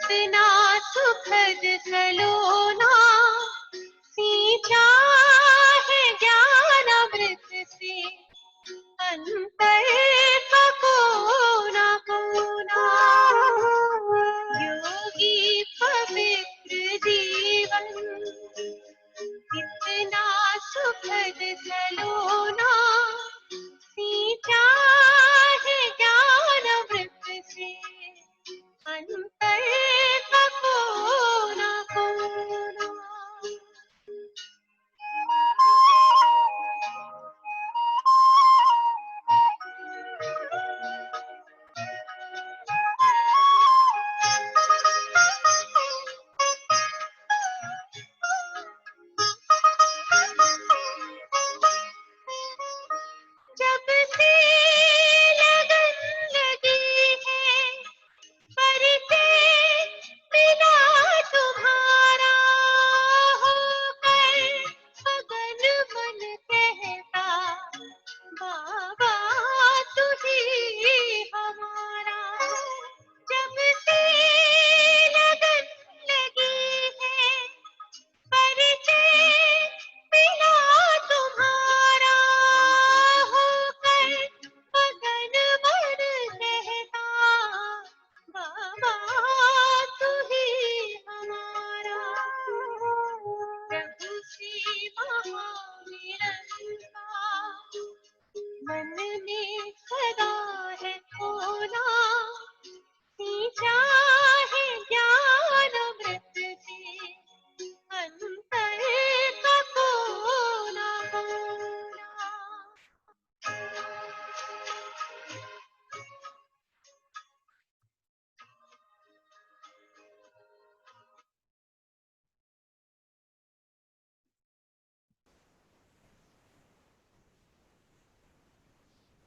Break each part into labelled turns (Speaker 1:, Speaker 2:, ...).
Speaker 1: इतना सुखद सलोना सींचा है ज्ञान अमृत से अंतर का कोना कोना। योगी पवित्र जीवन इतना सुखद सलोना सींचा है ज्ञान अमृत से अंतर का कोना कोना। जब से लगन लगी है परिचय मिला तुम्हारा होकर मगन मन कहता बाबा तू ही हमारा। जब से लगन लगी है परिचय मिला तुम्हारा होकर मगन मन कहता बाबा तू ही हमारा। प्रभु से महामिलन का मन में सदा है खोना सींचा है ज्ञान अमृत से अंतर का कोना कोना।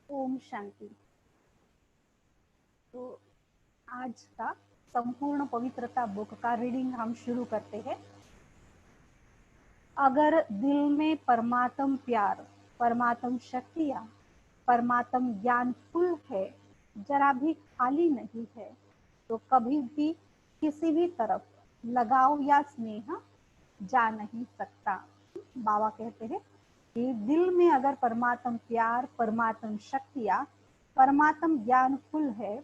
Speaker 2: ओम शांति। तो आज का संपूर्ण पवित्रता बुक का रीडिंग हम शुरू करते हैं। अगर दिल में परमात्म प्यार, परमात्म शक्तियाँ, परमात्म ज्ञान फुल है, जरा भी खाली नहीं है, तो कभी भी किसी भी तरफ लगाव या स्नेह जा नहीं सकता। बाबा कहते हैं कि दिल में अगर परमात्म प्यार, परमात्म शक्तियाँ, परमात्म ज्ञान फुल है,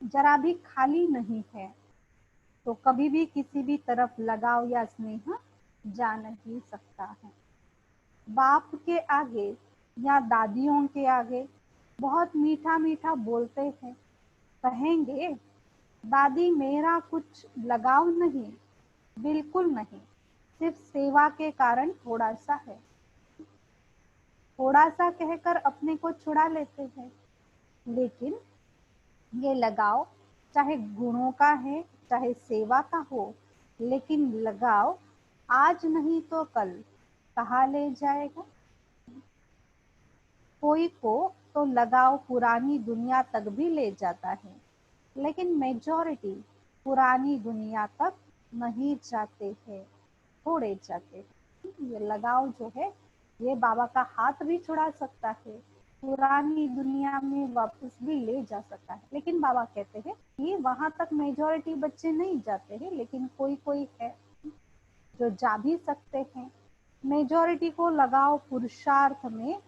Speaker 2: जरा भी खाली नहीं है, तो कभी भी किसी भी तरफ लगाव या स्नेह जा नहीं सकता है। बाप के आगे या दादियों के आगे बहुत मीठा मीठा बोलते हैं, कहेंगे दादी मेरा कुछ लगाव नहीं, बिल्कुल नहीं, सिर्फ सेवा के कारण थोड़ा सा है। थोड़ा सा कहकर अपने को छुड़ा लेते हैं, लेकिन ये लगाव चाहे गुणों का है चाहे सेवा का हो, लेकिन लगाव आज नहीं तो कल कहाँ ले जाएगा। कोई को तो लगाव पुरानी दुनिया तक भी ले जाता है, लेकिन मेजॉरिटी पुरानी दुनिया तक नहीं जाते हैं, थोड़े जाते हैं। ये लगाव जो है ये बाबा का हाथ भी छुड़ा सकता है, पुरानी दुनिया में वापस भी ले जा सकता है, लेकिन बाबा कहते हैं कि वहां तक मेजॉरिटी बच्चे नहीं जाते हैं, लेकिन कोई कोई है जो जा भी सकते हैं। मेजॉरिटी को लगाव पुरुषार्थ में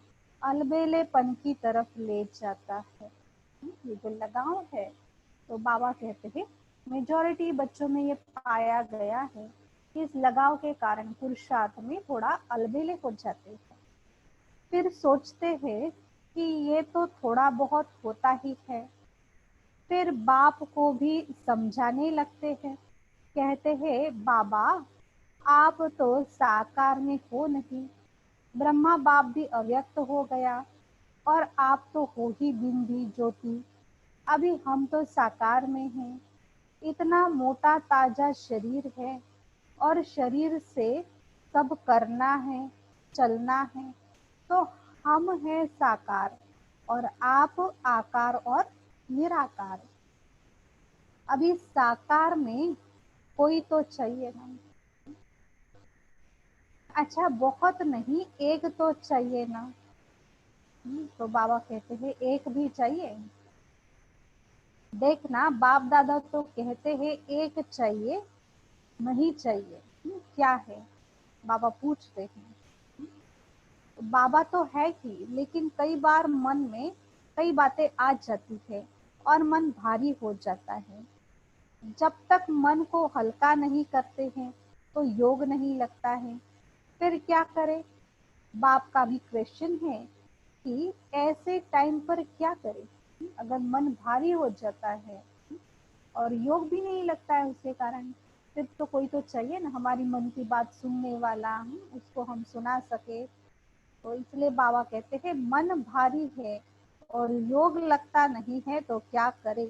Speaker 2: अलबेलेपन की तरफ ले जाता है। ये जो लगाव है तो बाबा कहते हैं मेजॉरिटी बच्चों में ये पाया गया है कि इस लगाव के कारण पुरुषार्थ में थोड़ा अलबेले हो जाते हैं। फिर सोचते हैं कि ये तो थोड़ा बहुत होता ही है, फिर बाप को भी समझाने लगते हैं, कहते हैं बाबा आप तो साकार में हो नहीं, ब्रह्मा बाप भी अव्यक्त हो गया और आप तो हो ही बिंदी ज्योति, अभी हम तो साकार में हैं। इतना मोटा ताजा शरीर है और शरीर से सब करना है, चलना है, तो हम हैं साकार और आप आकार और निराकार। अभी साकार में कोई तो चाहिए ना। अच्छा बहुत नहीं, एक तो चाहिए ना। तो बाबा कहते हैं एक भी चाहिए। देखना, बाप दादा तो कहते हैं एक चाहिए नहीं चाहिए। क्या है? बाबा पूछते हैं। बाबा तो है ही, लेकिन कई बार मन में कई बातें आ जाती है और मन भारी हो जाता है। जब तक मन को हल्का नहीं करते हैं तो योग नहीं लगता है। फिर क्या करें? बाप का भी क्वेश्चन है कि ऐसे टाइम पर क्या करें? अगर मन भारी हो जाता है और योग भी नहीं लगता है उसके कारण, फिर तो कोई तो चाहिए ना हमारी मन की बात सुनने वाला, उसको हम सुना सके। तो इसलिए बाबा कहते हैं मन भारी है और योग लगता नहीं है तो क्या करें?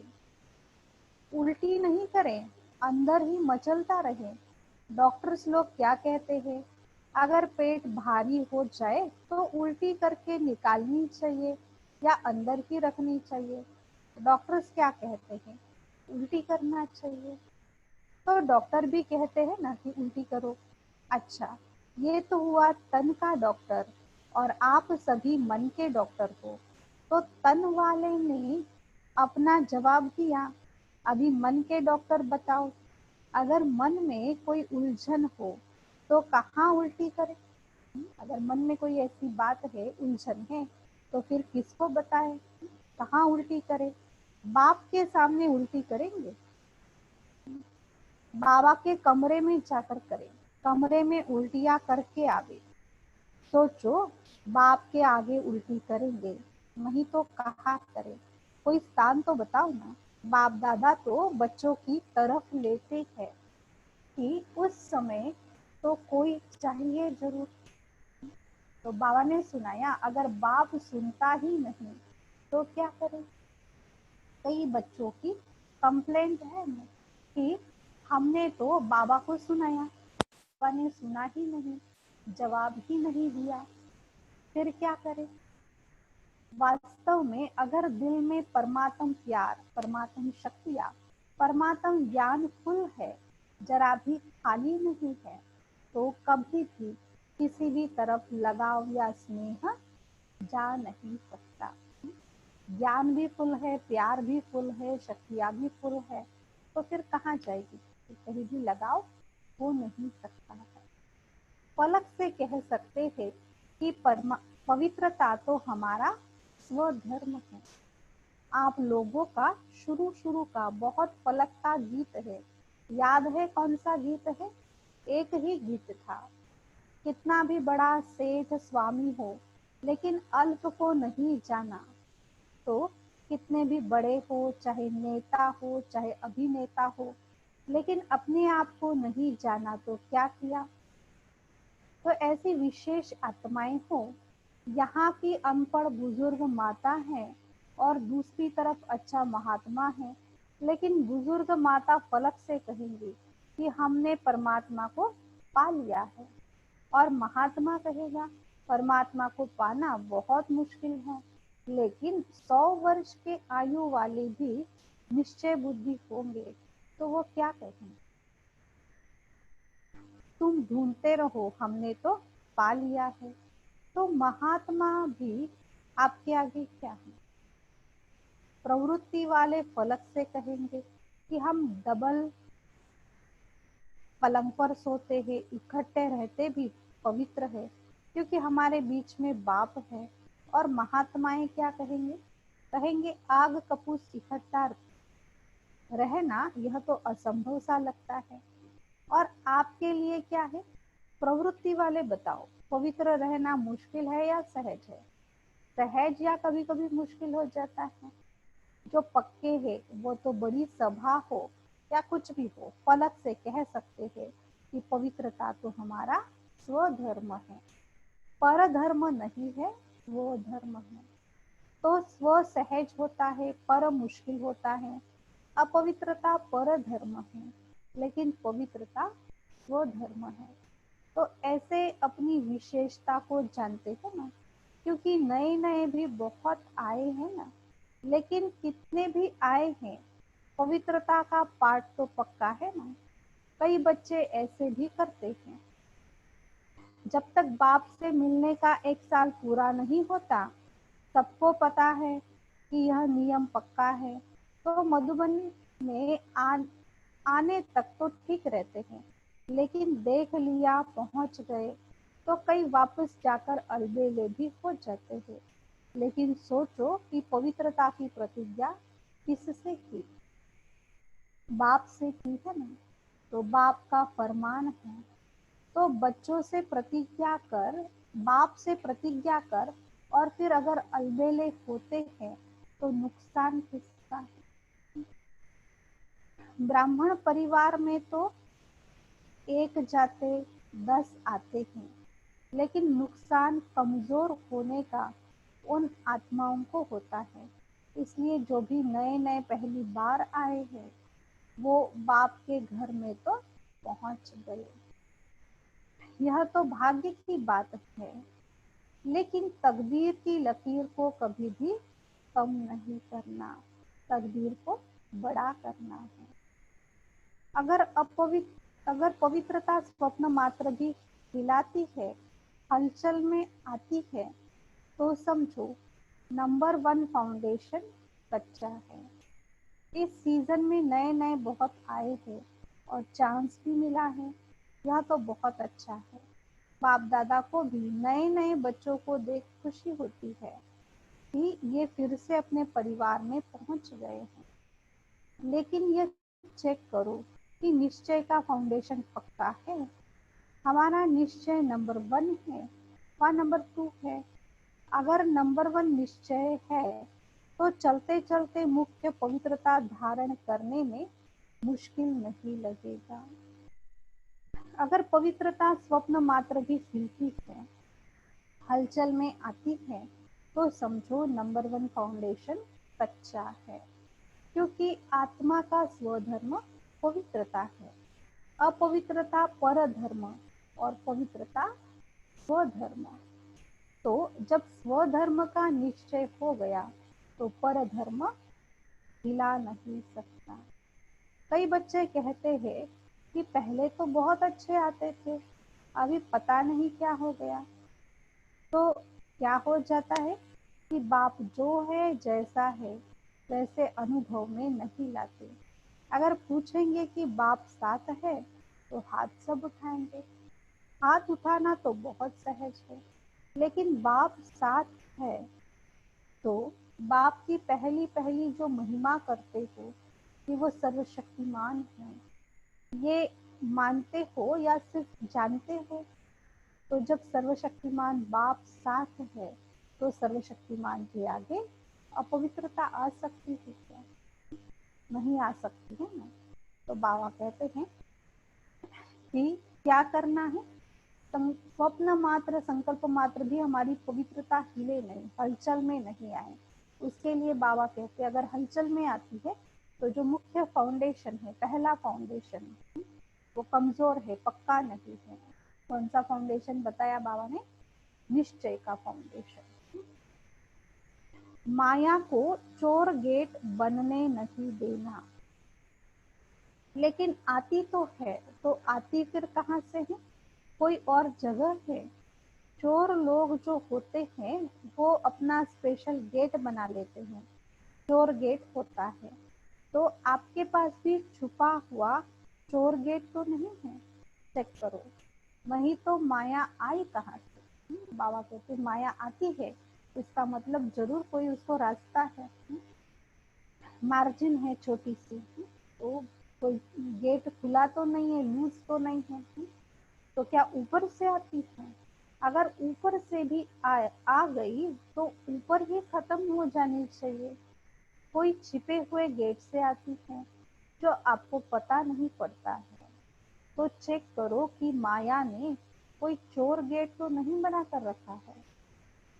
Speaker 2: उल्टी नहीं करें, अंदर ही मचलता रहे। डॉक्टर्स लोग क्या कहते हैं? अगर पेट भारी हो जाए तो उल्टी करके निकालनी चाहिए या अंदर ही रखनी चाहिए? डॉक्टर्स क्या कहते हैं? उल्टी करना चाहिए। तो डॉक्टर भी कहते हैं ना कि उल्टी करो। अच्छा, ये तो हुआ तन का डॉक्टर और आप सभी मन के डॉक्टर हो। तो तन वाले ने अपना जवाब दिया, अभी मन के डॉक्टर बताओ, अगर मन में कोई उलझन हो तो कहाँ उल्टी करें? अगर मन में कोई ऐसी बात है, उलझन है, तो फिर किसको बताएं? कहाँ उल्टी करें? बाप के सामने उल्टी करेंगे? बाबा के कमरे में जाकर करें, कमरे में उल्टियां करके आवे। सोचो, बाप के आगे उल्टी करेंगे, नहीं तो कहाँ करें? कोई स्थान तो बताओ ना। बाप दादा तो बच्चों की तरफ लेते हैं कि उस समय तो कोई चाहिए जरूर। तो बाबा ने सुनाया, अगर बाप सुनता ही नहीं तो क्या करें? कई बच्चों की कंप्लेंट है ना कि हमने तो बाबा को सुनाया, बाबा ने सुना ही नहीं, जवाब ही नहीं दिया, फिर क्या करें? वास्तव में अगर दिल में परमात्म प्यार, परमात्म शक्तियाँ, परमात्म ज्ञान फुल है, जरा भी खाली नहीं है, तो कभी भी किसी भी तरफ लगाव या स्नेह जा नहीं सकता। ज्ञान भी फुल है, प्यार भी फुल है, शक्तियाँ भी फुल है, तो फिर कहाँ जाएगी? कहीं भी लगाव हो नहीं सकता है। पलक से कह सकते हैं कि पवित्रता तो हमारा स्वधर्म है। आप लोगों का शुरू शुरू का बहुत पलक का गीत है, याद है कौन सा गीत है? एक ही गीत था, कितना भी बड़ा सेठ स्वामी हो लेकिन अल्प को नहीं जाना। तो कितने भी बड़े हो, चाहे नेता हो चाहे अभिनेता हो, लेकिन अपने आप को नहीं जाना तो क्या किया? तो ऐसी विशेष आत्माएं हो, यहाँ की अनपढ़ बुजुर्ग माता है और दूसरी तरफ अच्छा महात्मा है, लेकिन बुजुर्ग माता फलक से कहेंगी कि हमने परमात्मा को पा लिया है, और महात्मा कहेगा परमात्मा को पाना बहुत मुश्किल है। लेकिन 100 वर्ष के आयु वाले भी निश्चय बुद्धि होंगे, तो वो क्या कहेंगे? तुम ढूंढते रहो, हमने तो पा लिया है। तो महात्मा भी आपके आगे क्या है? प्रवृत्ति वाले फलक से कहेंगे कि हम डबल पलंग पर सोते हैं, इकट्ठे रहते भी पवित्र है क्योंकि हमारे बीच में बाप है। और महात्माएं क्या कहेंगे? कहेंगे आग कपूस इकट्ठा रहना यह तो असंभव सा लगता है। और आपके लिए क्या है? प्रवृत्ति वाले बताओ, पवित्र रहना मुश्किल है या सहज है? सहज या कभी कभी मुश्किल हो जाता है। जो पक्के हैं वो तो बड़ी सभा हो या कुछ भी हो, फलक से कह सकते हैं कि पवित्रता तो हमारा स्वधर्म है, पर धर्म नहीं है, स्वधर्म है। तो स्व सहज होता है, पर मुश्किल होता है। अपवित्रता पर धर्म है, लेकिन पवित्रता स्वधर्म है। तो ऐसे अपनी विशेषता को जानते हो ना, क्योंकि नए नए भी बहुत आए हैं ना, लेकिन कितने भी आए हैं, पवित्रता का पाठ तो पक्का है ना। कई बच्चे ऐसे भी करते हैं, जब तक बाप से मिलने का 1 साल पूरा नहीं होता, सबको पता है कि यह नियम पक्का है, तो मधुबन में आने तक तो ठीक रहते हैं, लेकिन देख लिया पहुंच गए तो कई वापस जाकर अलबेले भी हो जाते हैं। लेकिन सोचो कि पवित्रता की प्रतिज्ञा किससे की? बाप से की है ना, तो बाप का फरमान है। तो बच्चों से प्रतिज्ञा कर, बाप से प्रतिज्ञा कर, और फिर अगर अलबेले होते हैं तो नुकसान किसका है? ब्राह्मण परिवार में तो एक जाते 10 आते हैं, लेकिन नुकसान कमजोर होने का उन आत्माओं को होता है। इसलिए जो भी नए नए पहली बार आए हैं वो बाप के घर में तो पहुंच गए। यह तो भाग्य की बात है, लेकिन तकदीर की लकीर को कभी भी कम नहीं करना, तकदीर को बड़ा करना है। अगर पवित्रता स्वप्न मात्र भी हिलाती है, हलचल में आती है, तो समझो नंबर 1 फाउंडेशन कच्चा है। इस सीजन में नए नए बहुत आए हैं और चांस भी मिला है, यह तो बहुत अच्छा है। बाप दादा को भी नए नए बच्चों को देख खुशी होती है कि ये फिर से अपने परिवार में पहुंच गए हैं। लेकिन ये चेक करो कि निश्चय का फाउंडेशन पक्का है। हमारा निश्चय नंबर 1 है व नंबर 2 है। अगर नंबर 1 निश्चय है तो चलते चलते मुख्य पवित्रता धारण करने में मुश्किल नहीं लगेगा। अगर पवित्रता स्वप्न मात्र भी हिलती है, हलचल में आती है, तो समझो नंबर 1 फाउंडेशन कच्चा है, क्योंकि आत्मा का स्वधर्म पवित्रता है, अपवित्रता परधर्म और पवित्रता स्वधर्म। तो जब स्वधर्म का निश्चय हो गया तो परधर्म हिला नहीं सकता। कई बच्चे कहते हैं कि पहले तो बहुत अच्छे आते थे, अभी पता नहीं क्या हो गया। तो क्या हो जाता है कि बाप जो है जैसा है वैसे अनुभव में नहीं लाते। अगर पूछेंगे कि बाप साथ है तो हाथ सब उठाएंगे। हाथ उठाना तो बहुत सहज है, लेकिन बाप साथ है तो बाप की पहली पहली जो महिमा करते हो कि वो सर्वशक्तिमान है, ये मानते हो या सिर्फ जानते हो? तो जब सर्वशक्तिमान बाप साथ है तो सर्वशक्तिमान के आगे अपवित्रता आ सकती है क्या? नहीं आ सकती है ना। तो बाबा कहते हैं कि क्या करना है? स्वप्न मात्र, संकल्प मात्र भी हमारी पवित्रता हिले नहीं, हलचल में नहीं आए। उसके लिए बाबा कहते हैं अगर हलचल में आती है तो जो मुख्य फाउंडेशन है, पहला फाउंडेशन, वो कमजोर है, पक्का नहीं है। कौन सा फाउंडेशन बताया बाबा ने? निश्चय का फाउंडेशन। माया को चोर गेट बनने नहीं देना। लेकिन आती तो है, तो आती फिर कहाँ से है? कोई और जगह है। चोर लोग जो होते हैं वो अपना स्पेशल गेट बना लेते हैं, चोर गेट होता है। तो आपके पास भी छुपा हुआ चोर गेट तो नहीं है? चेक करो। वही तो माया आई कहाँ से? बाबा कहते माया आती है, इसका मतलब जरूर कोई उसको रास्ता है, मार्जिन है छोटी सी, तो कोई गेट खुला तो नहीं है, लूज तो नहीं है। तो क्या ऊपर से आती है? अगर ऊपर से भी आ गई तो ऊपर ही खत्म हो जानी चाहिए। कोई छिपे हुए गेट से आती है जो आपको पता नहीं पड़ता है। तो चेक करो कि माया ने कोई चोर गेट तो नहीं बना कर रखा है।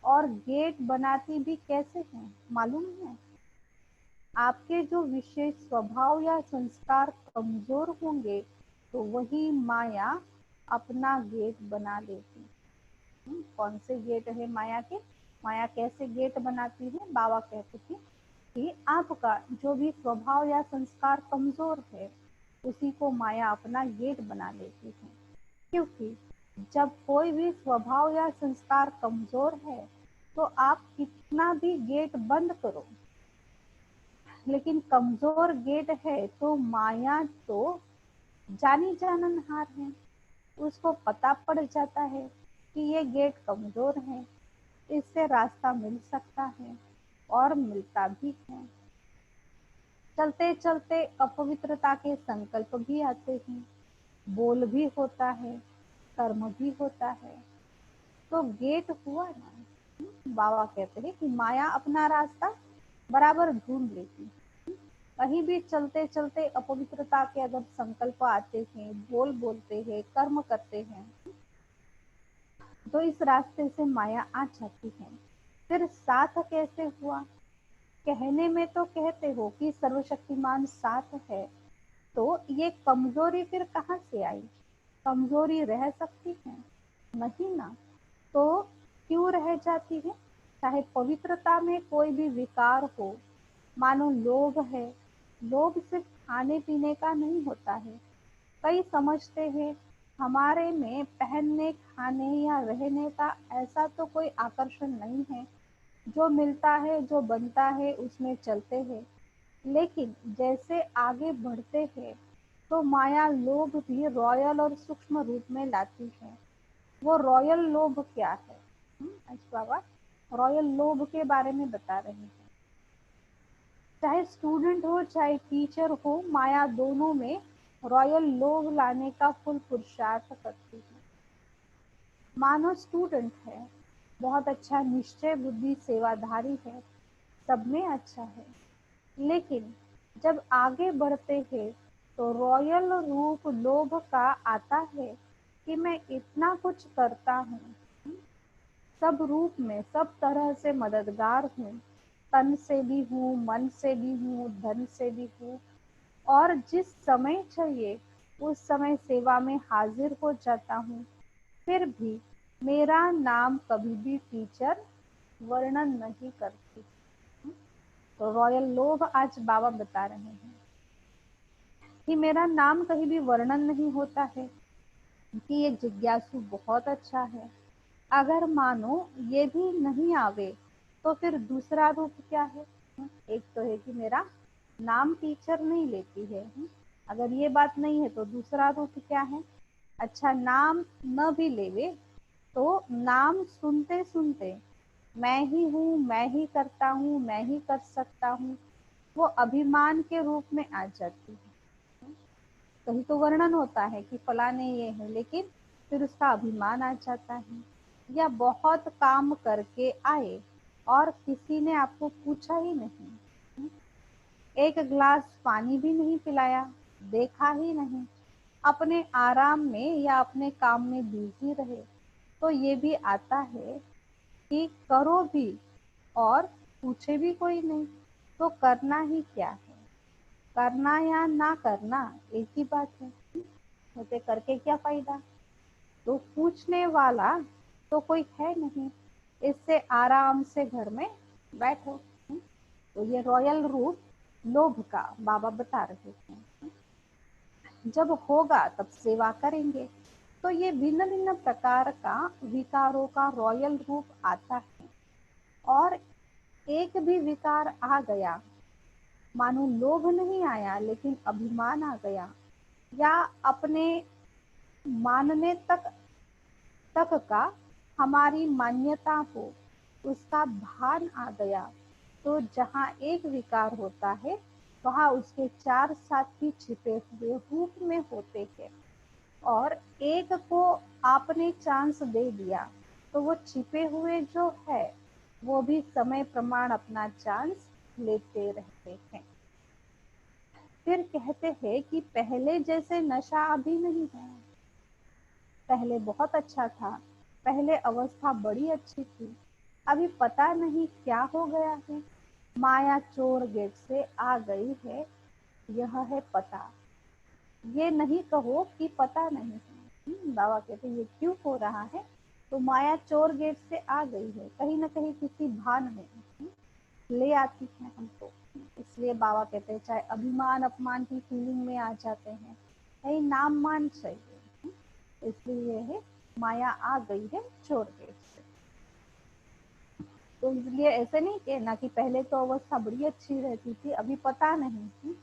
Speaker 2: और गेट बनाती भी कैसे है मालूम है? आपके जो विशेष स्वभाव या संस्कार कमजोर होंगे तो वही माया अपना गेट बना लेती। कौन से गेट है माया के? माया कैसे गेट बनाती है? बाबा कहते थे कि आपका जो भी स्वभाव या संस्कार कमजोर है उसी को माया अपना गेट बना लेती है। क्योंकि जब कोई भी स्वभाव या संस्कार कमजोर है तो आप कितना भी गेट बंद करो, लेकिन कमजोर गेट है तो माया तो जानी जाननहार है, उसको पता पड़ जाता है कि ये गेट कमजोर है, इससे रास्ता मिल सकता है और मिलता भी है। चलते चलते अपवित्रता के संकल्प भी आते हैं, बोल भी होता है, कर्म भी होता है, तो गेट हुआ ना। बाबा कहते हैं कि माया अपना रास्ता बराबर ढूंढ लेती है। कहीं भी चलते चलते अपवित्रता के अगर संकल्प आते हैं, बोल बोलते हैं, कर्म करते हैं, तो इस रास्ते से माया आ जाती है। फिर साथ कैसे हुआ? कहने में तो कहते हो कि सर्वशक्तिमान साथ है, तो ये कमजोरी फिर कहाँ से आई? कमजोरी रह सकती है? नहीं ना। तो क्यों रह जाती है? चाहे पवित्रता में कोई भी विकार हो, मानो लोभ है, लोभ सिर्फ खाने पीने का नहीं होता है। कई समझते हैं हमारे में पहनने, खाने या रहने का ऐसा तो कोई आकर्षण नहीं है, जो मिलता है, जो बनता है, उसमें चलते हैं। लेकिन जैसे आगे बढ़ते हैं तो माया लोभ भी रॉयल और सूक्ष्म रूप में लाती है। वो रॉयल लोभ क्या है? आज बाबा रॉयल लोभ के बारे में बता रहे हैं। चाहे स्टूडेंट हो चाहे टीचर हो, माया दोनों में रॉयल लोभ लाने का फुल पुरुषार्थ करती है। मानो स्टूडेंट है, बहुत अच्छा निश्चय बुद्धि सेवाधारी है, सब में अच्छा है, लेकिन जब आगे बढ़ते हैं तो रॉयल रूप लोभ का आता है कि मैं इतना कुछ करता हूँ, सब रूप में सब तरह से मददगार हूँ, तन से भी हूँ, मन से भी हूँ, धन से भी हूँ, और जिस समय चाहिए उस समय सेवा में हाजिर हो जाता हूँ। फिर भी मेरा नाम कभी भी टीचर वर्णन नहीं करती। तो रॉयल लोभ आज बाबा बता रहे हैं कि मेरा नाम कहीं भी वर्णन नहीं होता है, कि ये जिज्ञासु बहुत अच्छा है। अगर मानो ये भी नहीं आवे तो फिर दूसरा रूप क्या है? एक तो है कि मेरा नाम टीचर नहीं लेती है, अगर ये बात नहीं है तो दूसरा रूप क्या है? अच्छा, नाम न भी लेवे तो नाम सुनते सुनते मैं ही हूँ, मैं ही करता हूँ, मैं ही कर सकता हूँ, वो अभिमान के रूप में आ जाती है। कहीं तो वर्णन होता है कि फलाने ये है, लेकिन फिर उसका अभिमान आ जाता है। या बहुत काम करके आए और किसी ने आपको पूछा ही नहीं, एक गिलास पानी भी नहीं पिलाया, देखा ही नहीं, अपने आराम में या अपने काम में बिजी रहे, तो ये भी आता है कि करो भी और पूछे भी कोई नहीं, तो करना ही क्या है? करना या ना करना एक ही बात है, उसे करके क्या फायदा? तो पूछने वाला तो कोई है नहीं, इससे आराम से घर में बैठो। तो ये रॉयल रूप लोभ का बाबा बता रहे हैं। जब होगा तब सेवा करेंगे। तो ये भिन्न भिन्न प्रकार का विकारों का रॉयल रूप आता है। और एक भी विकार आ गया, मानो लोभ नहीं आया लेकिन अभिमान आ गया, या अपने मानने तक का हमारी मान्यता हो उसका भान आ गया, तो जहाँ एक विकार होता है वहाँ उसके चार साथी छिपे हुए रूप में होते हैं। और एक को आपने चांस दे दिया तो वो छिपे हुए जो है वो भी समय प्रमाण अपना चांस लेते रहते हैं। फिर कहते हैं कि पहले जैसे नशा अभी नहीं है। पहले बहुत अच्छा था, पहले अवस्था बड़ी अच्छी थी, अभी पता नहीं क्या हो गया है। माया चोर गेट से आ गई है, यह है पता। ये नहीं कहो कि पता नहीं है। बाबा कहते ये क्यों हो रहा है? तो माया चोर गेट से आ गई है, कहीं ना कहीं किसी भान में ले आती है हमको। इसलिए बाबा कहते हैं चाहे अभिमान अपमान की फीलिंग में आ जाते हैं, कहीं नाम मान चाहिए, इसलिए है माया आ गई है चोर गेट से। तो इसलिए ऐसे नहीं कहना कि पहले तो अवस्था बड़ी अच्छी रहती थी, अभी पता नहीं।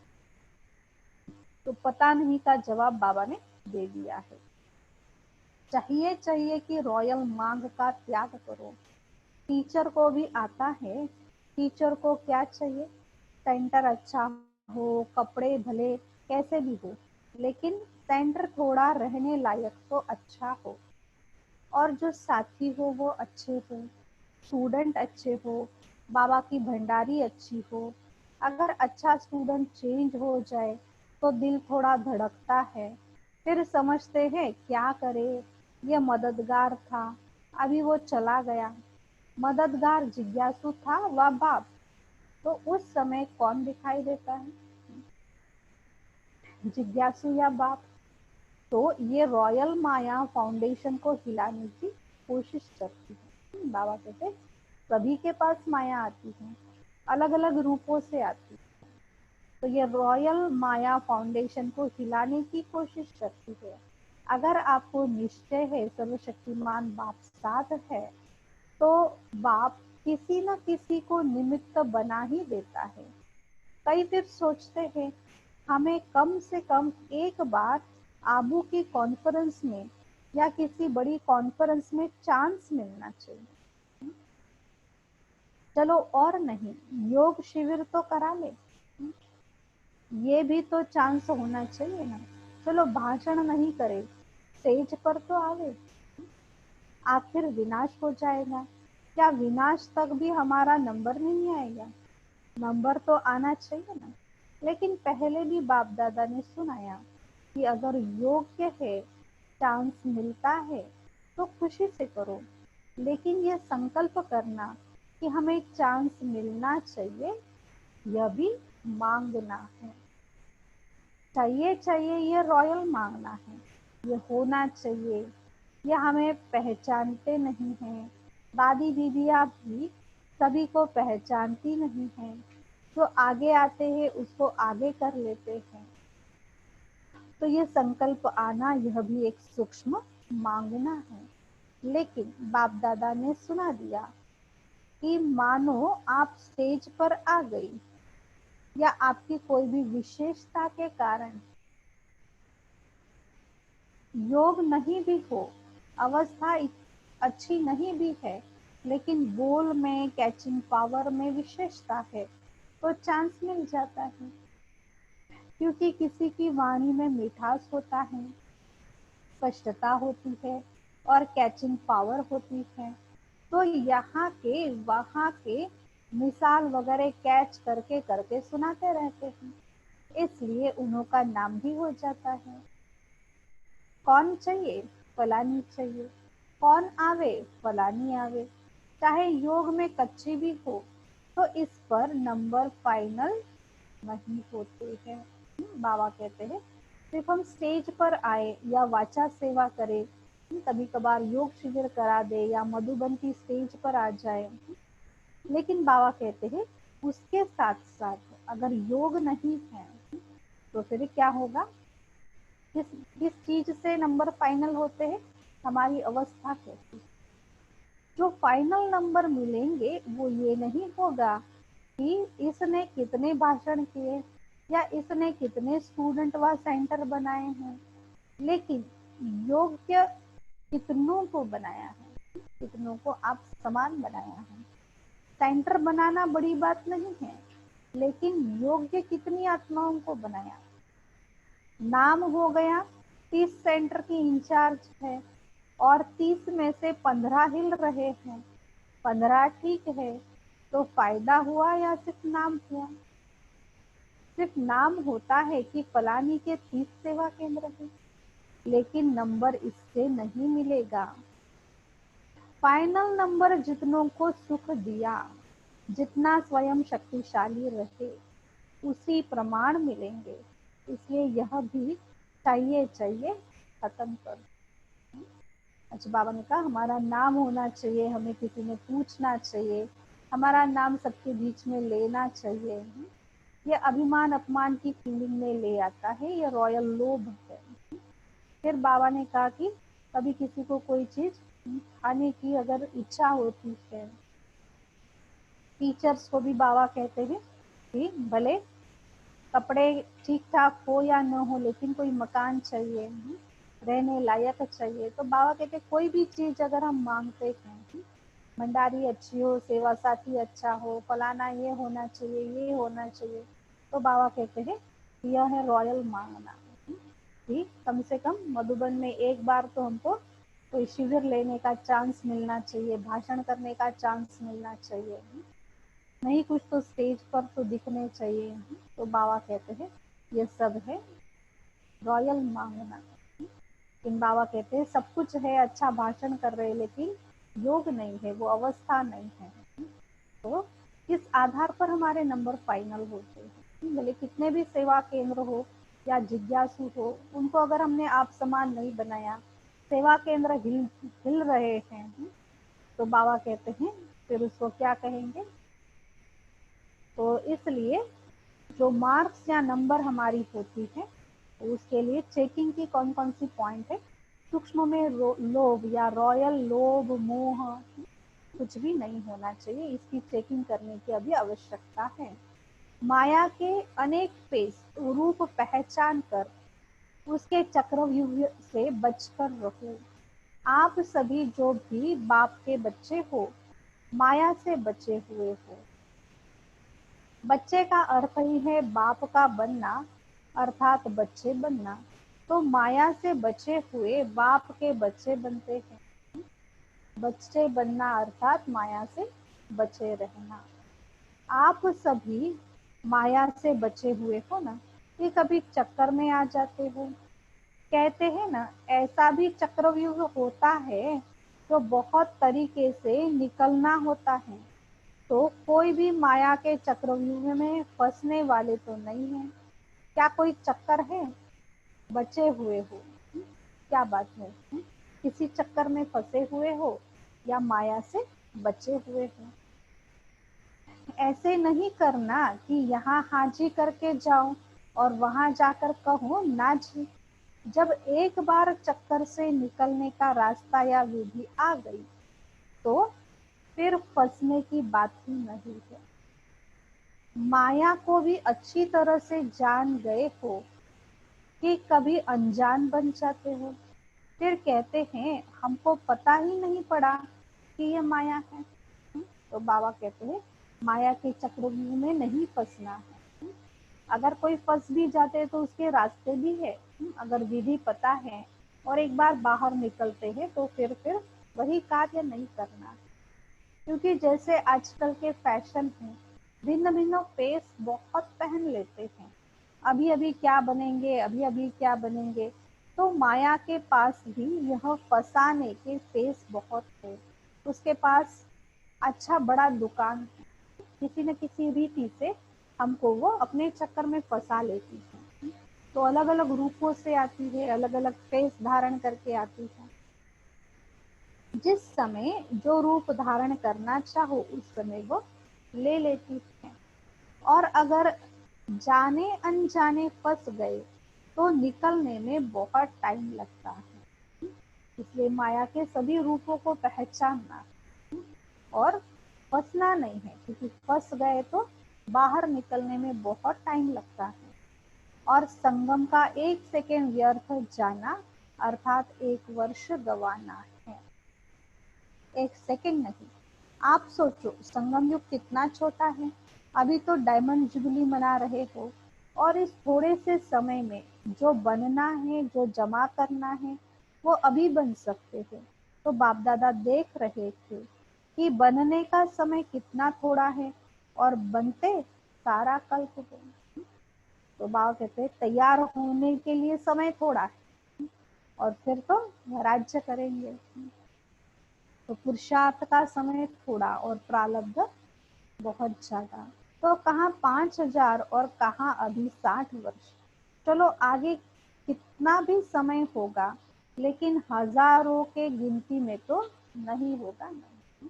Speaker 2: तो पता नहीं का जवाब बाबा ने दे दिया है। चाहिए चाहिए कि रॉयल मांग का त्याग करो। टीचर को भी आता है, टीचर को क्या चाहिए, सेंटर अच्छा हो, कपड़े भले कैसे भी हो, लेकिन सेंटर थोड़ा रहने लायक तो अच्छा हो, और जो साथी हो वो अच्छे हो, स्टूडेंट अच्छे हो, बाबा की भंडारी अच्छी हो। अगर अच्छा स्टूडेंट चेंज हो जाए तो दिल थोड़ा धड़कता है, फिर समझते हैं क्या करे, ये मददगार था, अभी वो चला गया। मददगार जिज्ञासु था व बाप, तो उस समय कौन दिखाई देता है, जिज्ञासु या बाप। तो ये रॉयल माया फाउंडेशन को हिलाने की कोशिश करती है। बाबा कहते सभी के पास माया आती है, अलग अलग रूपों से आती है। तो ये रॉयल माया फाउंडेशन को हिलाने की कोशिश करती है। अगर आपको निश्चय है सर्वशक्तिमान बाप साथ है, तो बाप किसी न किसी को निमित्त बना ही देता है। कई फिर सोचते हैं हमें कम से कम एक बार आबू की कॉन्फ्रेंस में या किसी बड़ी कॉन्फ्रेंस में चांस मिलना चाहिए। चलो और नहीं, योग शिविर तो करा ले, ये भी तो चांस होना चाहिए ना। चलो भाषण नहीं करे, स्टेज पर तो आवे। आखिर विनाश हो जाएगा, क्या विनाश तक भी हमारा नंबर नहीं आएगा? नंबर तो आना चाहिए ना। लेकिन पहले भी बाप दादा ने सुनाया कि अगर योग्य है, चांस मिलता है तो खुशी से करो, लेकिन यह संकल्प करना कि हमें चांस मिलना चाहिए, यह भी मांगना है। चाहिए चाहिए ये रॉयल मांगना है, ये होना चाहिए, ये हमें पहचानते नहीं हैं। दादी दीदियाँ भी सभी को पहचानती नहीं हैं, जो आगे आते हैं उसको आगे कर लेते हैं। तो ये संकल्प आना, यह भी एक सूक्ष्म मांगना है। लेकिन बाप दादा ने सुना दिया कि मानो आप स्टेज पर आ गई, या आपकी कोई भी विशेषता के कारण योग नहीं भी हो, अवस्था अच्छी नहीं भी है, लेकिन बोल में, कैचिंग पावर में विशेषता है, तो चांस मिल जाता है। क्योंकि किसी की वाणी में मिठास होता है, स्पष्टता होती है, और कैचिंग पावर होती है, तो यहाँ के वहाँ के मिसाल वगैरह कैच करके करके सुनाते रहते हैं, इसलिए उन्हों का नाम भी हो जाता है। कौन चाहिए, फलानी चाहिए, कौन आवे, फलानी आवे। चाहे योग में कच्ची भी हो, तो इस पर नंबर फाइनल नहीं होते हैं। बाबा कहते हैं सिर्फ हम स्टेज पर आए या वाचा सेवा करें, कभी कभार योग शिविर करा दे या मधुबन की स्टेज पर आ जाए, लेकिन बाबा कहते हैं उसके साथ साथ अगर योग नहीं है तो फिर क्या होगा? किस किस चीज से नंबर फाइनल होते हैं? हमारी अवस्था कैसी। जो फाइनल नंबर मिलेंगे वो ये नहीं होगा कि इसने कितने भाषण किए या इसने कितने स्टूडेंट व सेंटर बनाए हैं, लेकिन योग्य कितनों को बनाया है, कितनों को आप समान बनाया है। सेंटर बनाना बड़ी बात नहीं है, लेकिन योग्य कितनी आत्माओं को बनाया। नाम हो गया, 30 सेंटर की इंचार्ज है और 30 में से 15 हिल रहे हैं, 15 ठीक है, तो फायदा हुआ या सिर्फ नाम हुआ? सिर्फ नाम होता है कि फलानी के 30 सेवा केंद्र है, लेकिन नंबर इससे नहीं मिलेगा। फाइनल नंबर जितनों को सुख दिया, जितना स्वयं शक्तिशाली रहे, उसी प्रमाण मिलेंगे। इसलिए यह भी चाहिए चाहिए खत्म कर। अच्छा, बाबा ने कहा हमारा नाम होना चाहिए, हमें किसी ने पूछना चाहिए, हमारा नाम सबके बीच में लेना चाहिए। ये अभिमान अपमान की फीलिंग में ले आता है, ये रॉयल लोभ है। फिर बाबा ने कहा कि कभी किसी को कोई चीज खाने की अगर इच्छा होती है, टीचर्स को भी बाबा कहते हैं कि भले कपड़े ठीक ठाक हो या न हो, लेकिन कोई मकान चाहिए, रहने लायक चाहिए। तो बाबा कहते हैं कोई भी चीज अगर हम मांगते हैं, भंडारी अच्छी हो, सेवा साथी अच्छा हो, फलाना ये होना चाहिए, ये होना चाहिए, तो बाबा कहते हैं यह है रॉयल मांगना। कि कम से कम मधुबन में एक बार तो हमको कोई शिविर लेने का चांस मिलना चाहिए, भाषण करने का चांस मिलना चाहिए, नहीं कुछ तो स्टेज पर तो दिखने चाहिए। तो बाबा कहते हैं ये सब है रॉयल मांगना। लेकिन बाबा कहते हैं सब कुछ है, अच्छा भाषण कर रहे हैं, लेकिन योग नहीं है, वो अवस्था नहीं है। तो किस आधार पर हमारे नंबर फाइनल होते हैं? भले कितने भी सेवा केंद्र हो या जिज्ञासु हो, उनको अगर हमने आप समान नहीं बनाया, सेवा केंद्र हिल रहे हैं, तो बाबा कहते हैं फिर उसको क्या कहेंगे? तो इसलिए जो मार्क्स या नंबर हमारी होती है, तो उसके लिए चेकिंग की कौन कौन सी पॉइंट है? सूक्ष्म में लोभ या रॉयल लोभ मोह कुछ भी नहीं होना चाहिए, इसकी चेकिंग करने की अभी आवश्यकता है। माया के अनेक फेस रूप पहचान कर उसके चक्रव्यूह से बचकर रहो। आप सभी जो भी बाप के बच्चे हो, माया से बचे हुए हो। बच्चे का अर्थ ही है बाप का बनना, अर्थात बच्चे बनना। तो माया से बचे हुए बाप के बच्चे बनते हैं। बच्चे बनना अर्थात माया से बचे रहना। आप सभी माया से बचे हुए हो ना, ये कभी चक्कर में आ जाते हो। कहते हैं ना, ऐसा भी चक्रव्यूह होता है जो बहुत तरीके से निकलना होता है। तो कोई भी माया के चक्रव्यूह में फंसने वाले तो नहीं है। क्या कोई चक्कर है? बचे हुए हो। क्या बात है? किसी चक्कर में फंसे हुए हो या माया से बचे हुए हो? ऐसे नहीं करना कि यहाँ हाजी करके जाओ और वहां जाकर कहो ना जी। जब एक बार चक्कर से निकलने का रास्ता या विधि आ गई, तो फिर फंसने की बात ही नहीं है। माया को भी अच्छी तरह से जान गए हो कि कभी अनजान बन जाते हो, फिर कहते हैं हमको पता ही नहीं पड़ा कि ये माया है। तो बाबा कहते हैं माया के चक्रव्यूह में नहीं फंसना है। अगर कोई फंस भी जाते तो उसके रास्ते भी है। अगर विधि पता है और एक बार बाहर निकलते हैं, तो फिर वही कार्य नहीं करना। क्योंकि जैसे आजकल के फैशन है, भिन्न भिन्न फेस बहुत पहन लेते हैं। अभी अभी क्या बनेंगे, अभी अभी क्या बनेंगे। तो माया के पास भी यह फंसाने के फेस बहुत है। उसके पास अच्छा बड़ा दुकान है, किसी न किसी रीति से हमको वो अपने चक्कर में फंसा लेती है। तो अलग अलग रूपों से आती है, अलग अलग फेस धारण करके आती है। जिस समय जो रूप धारण करना चाहो उस समय वो ले लेती है। और अगर जाने अनजाने फंस गए तो निकलने में बहुत टाइम लगता है। इसलिए माया के सभी रूपों को पहचानना और फंसना नहीं है, क्योंकि फंस गए तो बाहर निकलने में बहुत टाइम लगता है। और संगम का एक सेकेंड व्यर्थ जाना अर्थात एक वर्ष गवाना है। एक सेकेंड नहीं। आप सोचो संगम युग कितना छोटा है। अभी तो डायमंड जुबली मना रहे हो, और इस थोड़े से समय में जो बनना है, जो जमा करना है, वो अभी बन सकते थे। तो बाप दादा देख रहे थे कि बनने का समय कितना थोड़ा है और बनते सारा कल्प हो। तो बाबा कहते तैयार होने के लिए समय थोड़ा है और फिर तो राज्य करेंगे। तो पुरुषार्थ का समय थोड़ा और प्रारब्ध बहुत ज्यादा। तो कहाँ 5,000 और कहाँ अभी 60 वर्ष। चलो आगे कितना भी समय होगा, लेकिन हजारों के गिनती में तो नहीं होगा ना।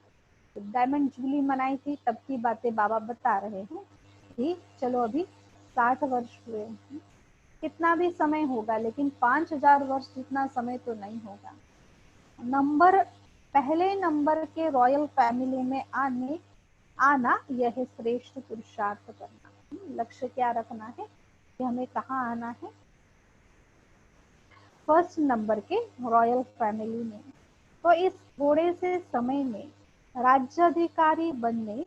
Speaker 2: तो डायमंड जुबली मनाई थी तब की बातें बाबा बता रहे हैं कि चलो अभी 60 वर्ष हुए। कितना भी समय होगा, लेकिन 5,000 वर्ष जितना समय तो नहीं होगा। नंबर पहले नंबर के रॉयल फैमिली में आने आना यह है श्रेष्ठ पुरुषार्थ करना। लक्ष्य क्या रखना है कि हमें कहाँ आना है? फर्स्ट नंबर के रॉयल फैमिली में। तो इस थोड़े से समय में राज्याधिकारी बनने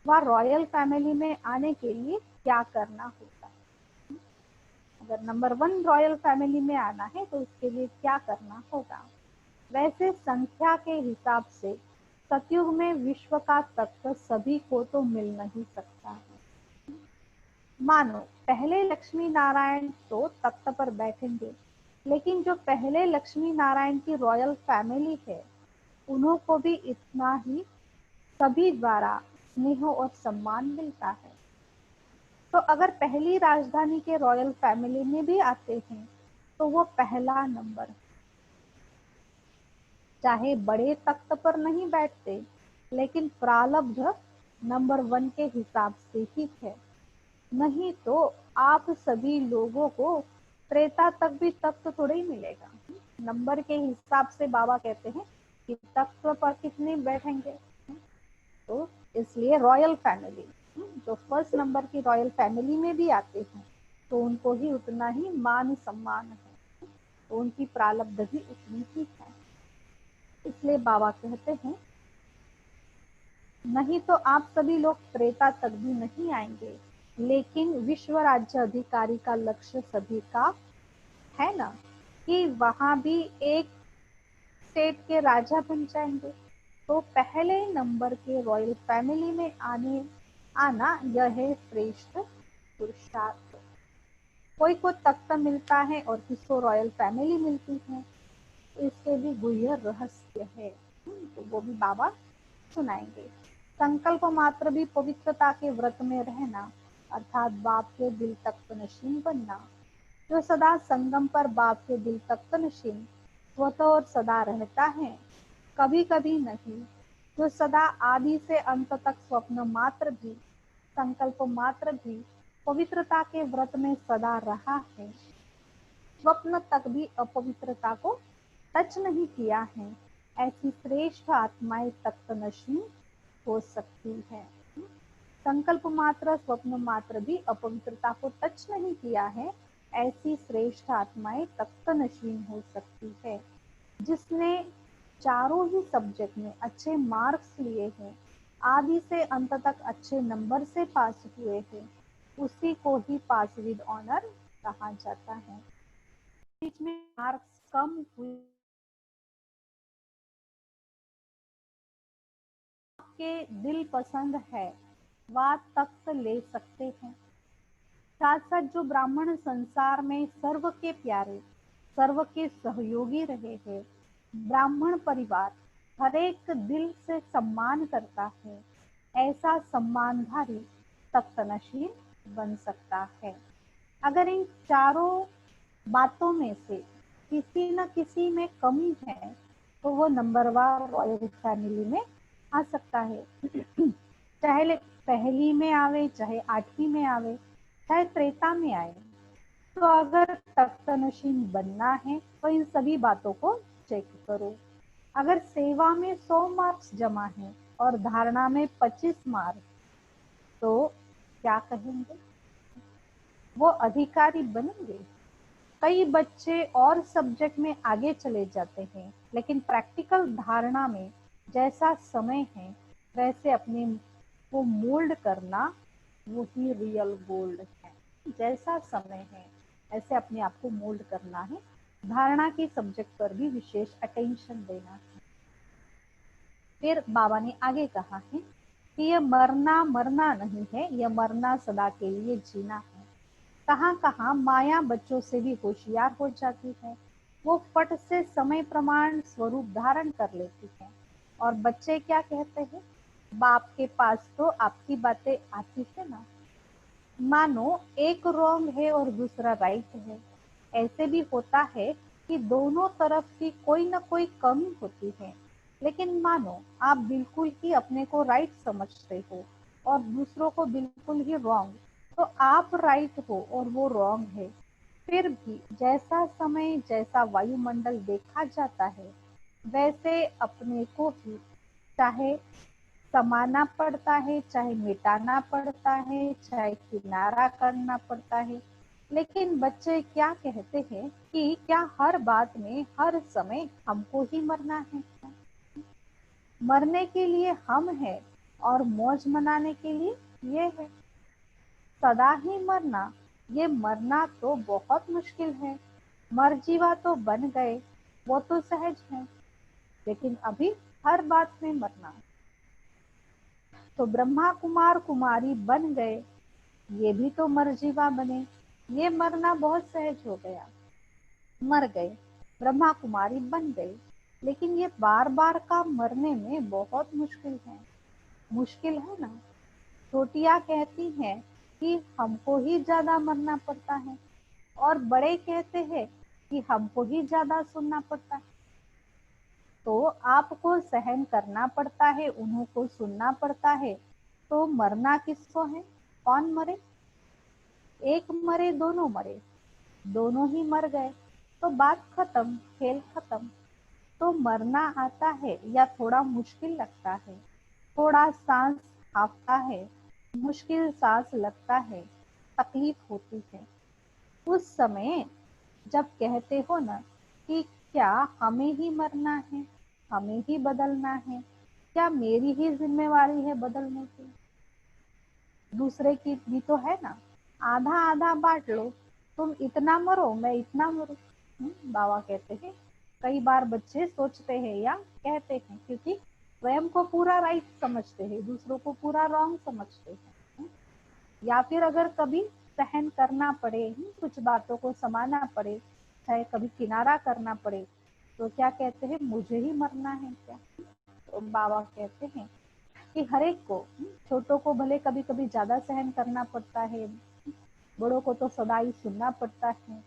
Speaker 2: व रॉयल फैमिली में आने के लिए क्या करना होता है? अगर नंबर 1 रॉयल फैमिली में आना है तो उसके लिए क्या करना होगा? वैसे संख्या के हिसाब से सतयुग में विश्व का तत्व सभी को तो मिल नहीं सकता है। मानो पहले लक्ष्मी नारायण तो तख्त पर बैठेंगे, लेकिन जो पहले लक्ष्मी नारायण की रॉयल फैमिली है उन्हों को भी इतना ही सभी द्वारा स्नेह और सम्मान मिलता है। तो अगर पहली राजधानी के रॉयल फैमिली में भी आते हैं तो वो पहला नंबर, चाहे बड़े तख्त पर नहीं बैठते लेकिन प्रारब्ध नंबर 1 के हिसाब से ही है। नहीं तो आप सभी लोगों को त्रेता तक भी तख्त थोड़ा ही मिलेगा। नंबर के हिसाब से बाबा कहते हैं कि तख्त पर कितने बैठेंगे। तो इसलिए रॉयल फैमिली, जो फर्स्ट नंबर की रॉयल फैमिली में भी आते हैं तो उनको ही उतना ही मान सम्मान है, तो उनकी प्रारब्ध भी उतनी ही है। इसलिए बाबा कहते हैं नहीं तो आप सभी लोग त्रेता तक भी नहीं आएंगे, लेकिन विश्व राज्य अधिकारी का लक्ष्य सभी का है ना कि वहां भी एक स्टेट के राजा बन जाएंगे। तो पहले नंबर के रॉयल फैमिली में आना यह है श्रेष्ठ पुरुषार्थ। कोई को तख्त मिलता है और किसको रॉयल फैमिली मिलती है, तो इसके भी गुह्य रहस्य है, तो वो भी बाबा सुनाएंगे। संकल्प मात्र भी पवित्रता के व्रत में रहना, अर्थात बाप के दिल तख्त नशीन बनना। जो सदा संगम पर बाप के दिल तख्त नशीन स्वतः और सदा रहता है, कभी कभी नहीं, जो सदा आदि से अंत तक स्वप्न मात्र भी, संकल्प मात्र भी पवित्रता के व्रत में सदा रहा है, स्वप्न तक भी अपवित्रता को टच नहीं किया है, ऐसी श्रेष्ठ आत्माएं तख्त नशीन हो सकती है। संकल्प मात्र स्वप्न मात्र भी अपवित्रता को टच नहीं किया है, ऐसी श्रेष्ठ आत्माएं तख्त नशीन हो सकती है। जिसने चारों ही सब्जेक्ट में अच्छे मार्क्स लिए हैं, आदि से अंत तक अच्छे नंबर से पास हुए हैं, उसी को ही पास विद ऑनर कहा जाता है। बीच में मार्क्स कम हुए, आपके दिल पसंद है वह तख्त ले सकते हैं। साथ साथ जो ब्राह्मण संसार में सर्व के प्यारे, सर्व के सहयोगी रहे हैं, ब्राह्मण परिवार हर एक दिल से सम्मान करता है, ऐसा सम्मानधारी तख्त नशीन बन सकता है। अगर इन चारों बातों में से किसी न किसी में कमी है तो वो नंबरवार रॉयल फैमिली में आ सकता है। चाहे पहली में आवे, चाहे 8वीं में आवे, चाहे त्रेता में आए। तो अगर तख्त नशीन बनना है तो इन सभी बातों को चेक करो। अगर सेवा में 100 मार्क्स जमा है और धारणा में 25 मार्क्स, तो क्या कहेंगे? वो अधिकारी बनेंगे? कई बच्चे और सब्जेक्ट में आगे चले जाते हैं, लेकिन प्रैक्टिकल धारणा में जैसा समय है वैसे अपने को मोल्ड करना वही रियल गोल्ड है। जैसा समय है ऐसे अपने आप को मोल्ड करना है, धारणा की सब्जेक्ट पर भी विशेष अटेंशन देना है। फिर बाबा ने आगे कहा है कि यह मरना मरना नहीं है, यह मरना सदा के लिए जीना है। कहाँ कहाँ माया बच्चों से भी होशियार हो जाती है, वो फट से समय प्रमाण स्वरूप धारण कर लेती है। और बच्चे क्या कहते हैं, बाप के पास तो आपकी बातें आती है ना। मानो एक रॉन्ग है और दूसरा राइट है। ऐसे भी होता है कि दोनों तरफ की कोई ना कोई कमी होती है, लेकिन मानो आप बिल्कुल ही अपने को राइट समझते हो और दूसरों को बिल्कुल ही रॉन्ग, तो आप राइट हो और वो रॉन्ग है। फिर भी जैसा समय जैसा वायुमंडल देखा जाता है, वैसे अपने को भी, चाहे समाना पड़ता है, चाहे मिटाना पड़ता है, चाहे किनारा करना पड़ता है। लेकिन बच्चे क्या कहते हैं कि क्या हर बात में हर समय हमको ही मरना है? मरने के लिए हम हैं और मौज मनाने के लिए ये है। सदा ही मरना, ये मरना तो बहुत मुश्किल है। मर जीवा तो बन गए, वो तो सहज है, लेकिन अभी हर बात में मरना। तो ब्रह्मा कुमार कुमारी बन गए, ये भी तो मरजीवा बने, ये मरना बहुत सहज हो गया। मर गए, ब्रह्मा कुमारी बन गए, लेकिन ये बार बार का मरने में बहुत मुश्किल है। मुश्किल है ना। छोटियां कहती हैं कि हमको ही ज्यादा मरना पड़ता है, और बड़े कहते हैं कि हमको ही ज्यादा सुनना पड़ता है। तो आपको सहन करना पड़ता है, उन्हों को सुनना पड़ता है, तो मरना किसको है? कौन मरे? एक मरे दोनों मरे, दोनों ही मर गए, तो बात खत्म, खेल खत्म। तो मरना आता है या थोड़ा मुश्किल लगता है, थोड़ा सांस हाफता है, मुश्किल सांस लगता है, तकलीफ होती है। उस समय जब कहते हो ना कि क्या हमें ही मरना है, हमें ही बदलना है, क्या मेरी ही जिम्मेवारी है बदलने की? दूसरे की भी तो है ना। आधा आधा बांट लो, तुम इतना मरो मैं इतना मरो। बाबा कहते हैं, कई बार बच्चे सोचते हैं या कहते हैं, क्योंकि स्वयं को पूरा राइट समझते हैं, दूसरों को पूरा रॉन्ग समझते हैं। या फिर अगर कभी सहन करना पड़े, कुछ बातों को समाना पड़े, चाहे कभी किनारा करना पड़े, तो क्या कहते हैं, मुझे ही मरना है क्या? तो बाबा कहते हैं कि हर एक को, छोटों को भले कभी कभी ज्यादा सहन करना पड़ता है, बड़ों को तो सदा ही सुनना पड़ता है।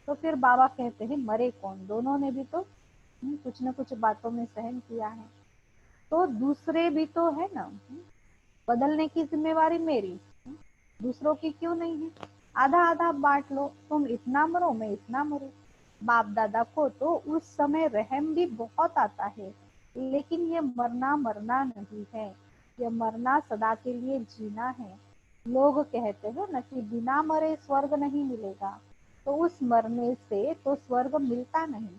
Speaker 2: तो फिर बाबा कहते हैं, मरे कौन? दोनों ने भी तो कुछ न कुछ बातों में सहन किया है, तो दूसरे भी तो है ना। बदलने की जिम्मेवारी मेरी, दूसरों की क्यों नहीं है? आधा आधा बांट लो, तुम इतना मरो मैं इतना मरो। बाप दादा को तो उस समय रहम भी बहुत आता है, लेकिन ये मरना मरना नहीं है, ये मरना सदा के लिए जीना है। लोग कहते हो ना कि बिना मरे स्वर्ग नहीं मिलेगा, तो उस मरने से तो स्वर्ग मिलता नहीं,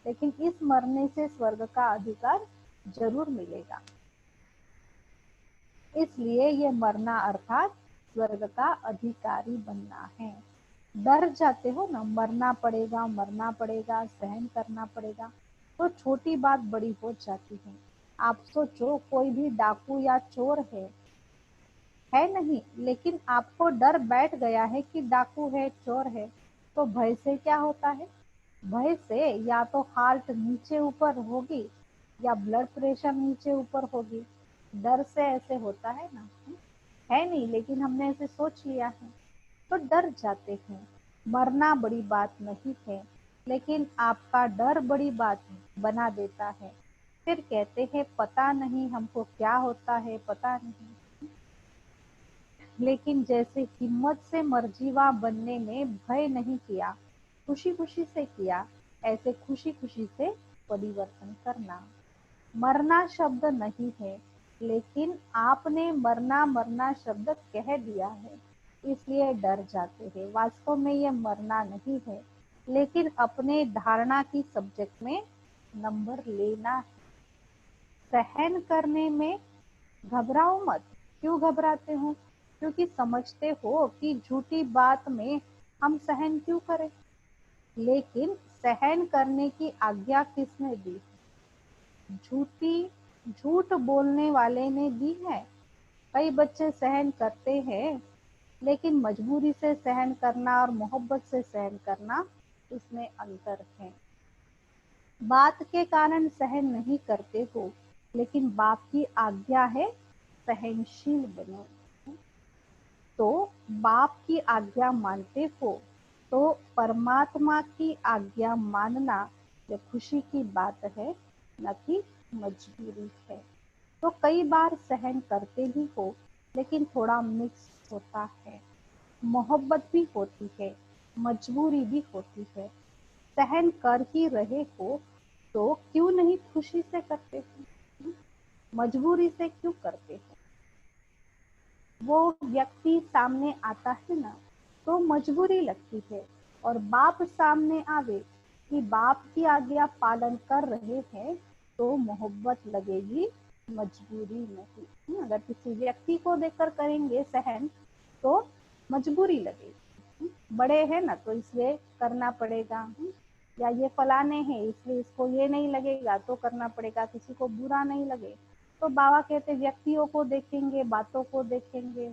Speaker 2: लेकिन इस मरने से स्वर्ग का अधिकार जरूर मिलेगा। इसलिए ये मरना अर्थात स्वर्ग का अधिकारी बनना है। डर जाते हो ना, मरना पड़ेगा मरना पड़ेगा, सहन करना पड़ेगा, तो छोटी बात बड़ी हो जाती है। आप सोचो, कोई भी डाकू या चोर है नहीं, लेकिन आपको डर बैठ गया है कि डाकू है चोर है, तो भय से क्या होता है? भय से या तो हार्ट नीचे ऊपर होगी या ब्लड प्रेशर नीचे ऊपर होगी। डर से ऐसे होता है ना। है नहीं, लेकिन हमने ऐसे सोच लिया है, तो डर जाते हैं। मरना बड़ी बात नहीं है, लेकिन आपका डर बड़ी बात बना देता है। फिर कहते हैं, पता नहीं हमको क्या होता है, पता नहीं। लेकिन जैसे हिम्मत से मर्जीवा बनने में भय नहीं किया, खुशी खुशी से किया, ऐसे खुशी खुशी से परिवर्तन करना। मरना शब्द नहीं है, लेकिन आपने मरना मरना शब्द कह दिया है, इसलिए डर जाते हैं। वास्तव में ये मरना नहीं है, लेकिन अपने धारणा की सब्जेक्ट में नंबर लेना है। सहन करने में घबराओ मत। क्यों घबराते हो? क्योंकि समझते हो कि झूठी बात में हम सहन क्यों करें। लेकिन सहन करने की आज्ञा किसने दी? झूठी झूठ बोलने वाले ने दी है। कई बच्चे सहन करते हैं, लेकिन मजबूरी से सहन करना और मोहब्बत से सहन करना, इसमें अंतर है। बात के कारण सहन नहीं करते हो, लेकिन बाप की आज्ञा है सहनशील बनो। तो बाप की आज्ञा मानते हो, तो परमात्मा की आज्ञा मानना ये खुशी की बात है, न कि मजबूरी है। तो कई बार सहन करते भी हो, लेकिन थोड़ा मिक्स होता है। मोहब्बत भी होती है, मजबूरी भी होती है। सहन कर ही रहे हो, तो क्यों नहीं खुशी से करते हो? मजबूरी से क्यों करते हैं? वो व्यक्ति सामने आता है ना, तो मजबूरी लगती है। और बाप सामने आवे कि बाप की आज्ञा पालन कर रहे हैं, तो मोहब्बत लगेगी, मजबूरी नहीं। अगर किसी व्यक्ति को देखकर करेंगे सहन, तो मजबूरी लगेगी। बड़े हैं ना, तो इसलिए करना पड़ेगा। या ये फलाने हैं इसलिए इसको ये नहीं लगेगा तो करना पड़ेगा, किसी को बुरा नहीं लगे। तो बाबा कहते व्यक्तियों को देखेंगे, बातों को देखेंगे,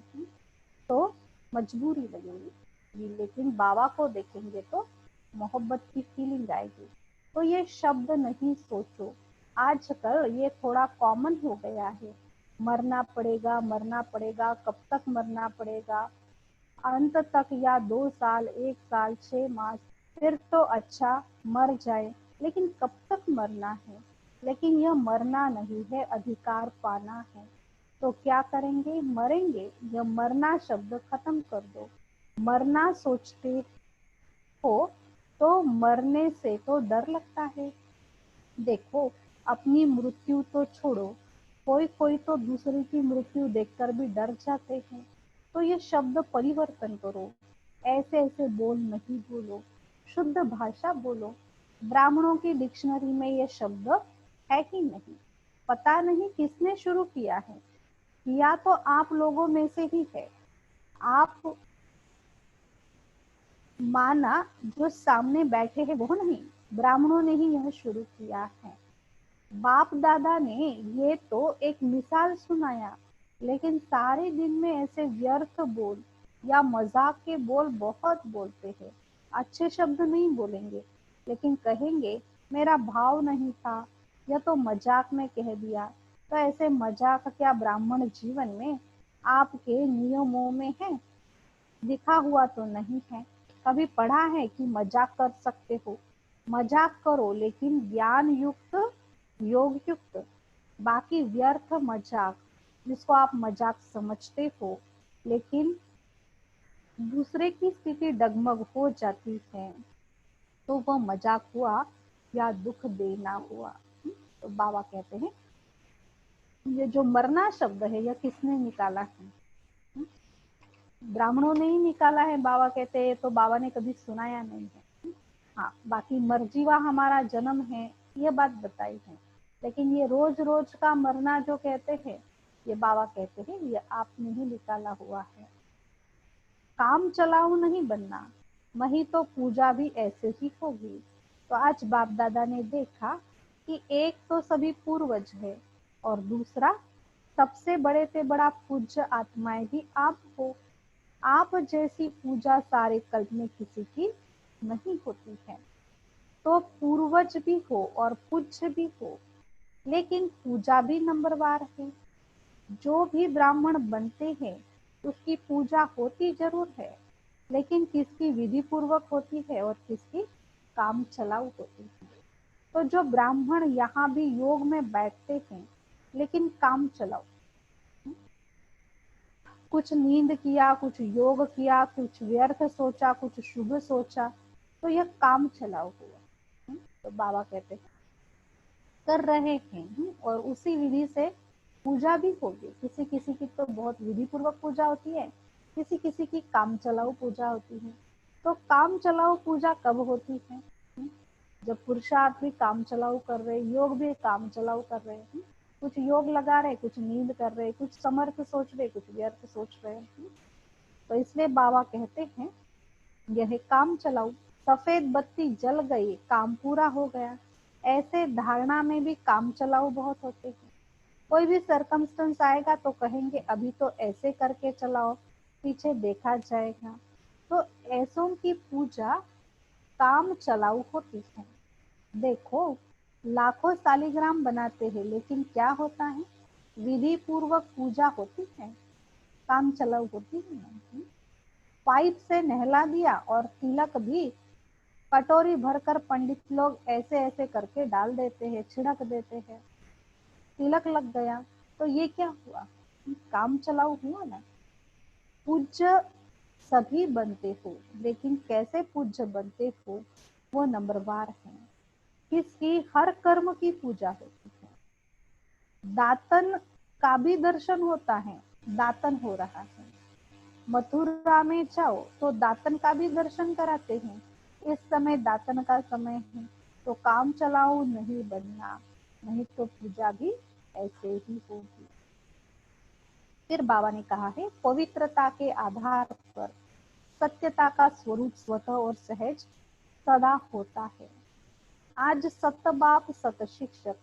Speaker 2: तो मजबूरी लगेगी। लेकिन बाबा को देखेंगे तो मोहब्बत की फीलिंग आएगी। तो ये शब्द नहीं सोचो, आजकल ये थोड़ा कॉमन हो गया है। मरना पड़ेगा, मरना पड़ेगा, कब तक मरना पड़ेगा, अंत तक, या 2 साल, 1 साल, 6 मास, फिर तो अच्छा मर जाए। लेकिन कब तक मरना है? लेकिन यह मरना नहीं है, अधिकार पाना है। तो क्या करेंगे? मरेंगे। यह मरना शब्द खत्म कर दो। मरना सोचते हो तो मरने से तो डर लगता है। देखो, अपनी मृत्यु तो छोड़ो, कोई कोई तो दूसरे की मृत्यु देखकर भी डर जाते हैं। तो ये शब्द परिवर्तन करो, ऐसे ऐसे बोल नहीं बोलो, शुद्ध भाषा बोलो। ब्राह्मणों की डिक्शनरी में ये शब्द है ही नहीं। पता नहीं किसने शुरू किया है, किया तो आप लोगों में से ही है। आप माना जो सामने बैठे हैं वो नहीं, ब्राह्मणों ने ही यह शुरू किया है। बाप दादा ने ये तो एक मिसाल सुनाया, लेकिन सारे दिन में ऐसे व्यर्थ बोल या मजाक के बोल बहुत बोलते हैं। अच्छे शब्द नहीं बोलेंगे, लेकिन कहेंगे मेरा भाव नहीं था, यह तो मजाक में कह दिया। तो ऐसे मजाक क्या ब्राह्मण जीवन में आपके नियमों में है? लिखा हुआ तो नहीं है। कभी पढ़ा है कि मजाक कर सकते हो? मजाक करो, लेकिन ज्ञान युक्त, योग युक्त। बाकी व्यर्थ मजाक, जिसको आप मजाक समझते हो, लेकिन दूसरे की स्थिति डगमग हो जाती है, तो वह मजाक हुआ या दुख देना हुआ। तो बाबा कहते हैं ये जो मरना शब्द है, यह किसने निकाला है? ब्राह्मणों ने ही निकाला है। बाबा कहते हैं तो बाबा ने कभी सुनाया नहीं है। हाँ, बाकी मरजीवा हमारा जन्म है, ये बात बताई है। लेकिन ये रोज रोज का मरना जो कहते हैं, ये बाबा कहते हैं ये आपने ही निकाला हुआ है। काम चलाऊ नहीं बनना, वही तो पूजा भी ऐसे ही होगी। तो आज बाप दादा ने देखा कि एक तो सभी पूर्वज है, और दूसरा सबसे बड़े से बड़ा पूज्य आत्माएं भी आप हो। आप जैसी पूजा सारे कल्प में किसी की नहीं होती है। तो पूर्वज भी हो और पूज्य भी हो, लेकिन पूजा भी नंबरवार है। जो भी ब्राह्मण बनते हैं उसकी पूजा होती जरूर है, लेकिन किसकी विधि पूर्वक होती है और किसकी काम चलाऊ होती है। तो जो ब्राह्मण यहाँ भी योग में बैठते हैं, लेकिन काम चलाऊ, कुछ नींद किया, कुछ योग किया, कुछ व्यर्थ सोचा, कुछ शुभ सोचा, तो यह काम चलाऊ हुआ। तो बाबा कहते हैं कर रहे हैं, और उसी विधि से पूजा भी होगी। किसी किसी की तो बहुत विधि पूर्वक पूजा होती है, किसी किसी की काम चलाऊ पूजा होती है। तो काम चलाऊ पूजा कब होती है? जब पुरुषार्थ भी काम चलाऊ कर रहे, योग भी काम चलाऊ कर रहे हैं। कुछ योग लगा रहे, कुछ नींद कर रहे, कुछ समर्थ सोच रहे, कुछ व्यर्थ सोच रहे हैं। तो इसलिए बाबा कहते हैं यह काम चलाऊ। सफेद बत्ती जल गई, काम पूरा हो गया। ऐसे धारणा में भी काम चलाऊ बहुत होते हैं। कोई भी सरकमस्टेंस आएगा तो कहेंगे अभी तो ऐसे करके चलाओ, पीछे देखा जाएगा। तो ऐसों की पूजा काम चलाऊ होती है। देखो, लाखों सालिग्राम बनाते हैं, लेकिन क्या होता है? विधि पूर्वक पूजा होती है, काम चलाऊ होती है। पाइप से नहला दिया और तिलक भी कटोरी भरकर पंडित लोग ऐसे ऐसे करके डाल देते हैं, छिड़क देते हैं, तिलक लग गया। तो ये क्या हुआ? काम चलाऊ हुआ ना। पूज्य सभी बनते हो, लेकिन कैसे पूज्य बनते हो वो नंबरवार है। किसकी? हर कर्म की पूजा होती है। दातन का भी दर्शन होता है, दातन हो रहा है। मथुरा में जाओ तो दातन का भी दर्शन कराते हैं। इस समय दातन का समय है, तो काम चलाओ नहीं बनना, नहीं तो पूजा भी ऐसे ही होगी। फिर बाबा ने कहा है, पवित्रता के आधार पर सत्यता का स्वरूप स्वतः और सहज सदा होता है। आज सत बाप, सत शिक्षक,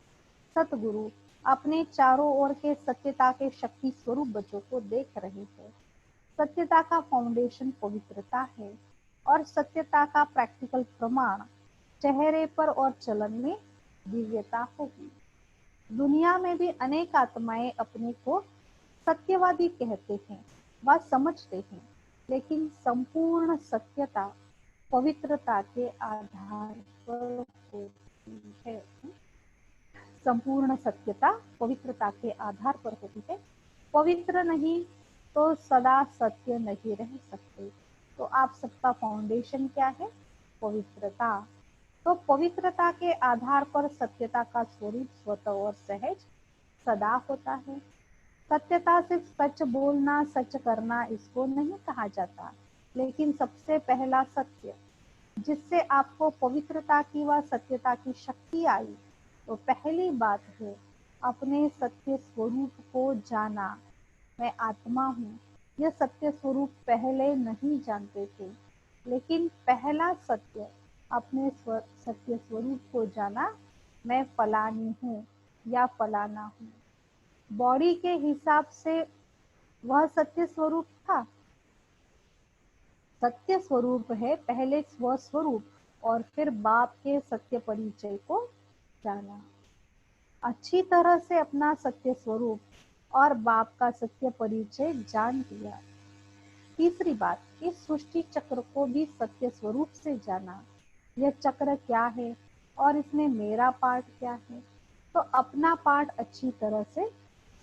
Speaker 2: सतगुरु अपने चारों ओर के सत्यता के शक्ति स्वरूप बच्चों को देख रहे हैं। सत्यता का फाउंडेशन पवित्रता है और सत्यता का प्रैक्टिकल प्रमाण चेहरे पर और चलन में दिव्यता होगी। दुनिया में भी अनेक आत्माएं अपने को सत्यवादी कहते हैं व समझते हैं, लेकिन संपूर्ण सत्यता पवित्रता के आधार पर होती है। संपूर्ण सत्यता पवित्रता के आधार पर होती है। पवित्र नहीं तो सदा सत्य नहीं रह सकते। तो आप सबका फाउंडेशन क्या है? पवित्रता। तो पवित्रता के आधार पर सत्यता का स्वरूप स्वतः और सहज सदा होता है। सत्यता सिर्फ सच बोलना, सच करना, इसको नहीं कहा जाता, लेकिन सबसे पहला सत्य जिससे आपको पवित्रता की व सत्यता की शक्ति आई, तो पहली बात है अपने सत्य स्वरूप को जाना। मैं आत्मा हूँ, यह सत्य स्वरूप पहले नहीं जानते थे, लेकिन पहला सत्य अपने सत्य स्वरूप को जाना, मैं फलानी हूँ या फलाना हूँ। बॉडी के हिसाब से वह सत्य स्वरूप था। सत्य स्वरूप है पहले स्वस्वरूप और फिर बाप के सत्य परिचय को जाना। अच्छी तरह से अपना सत्य स्वरूप और बाप का सत्य परिचय जान लिया। तीसरी बात, इस सृष्टि चक्र को भी सत्य स्वरूप से जाना। यह चक्र क्या है और इसमें मेरा पार्ट क्या है, तो अपना पार्ट अच्छी तरह से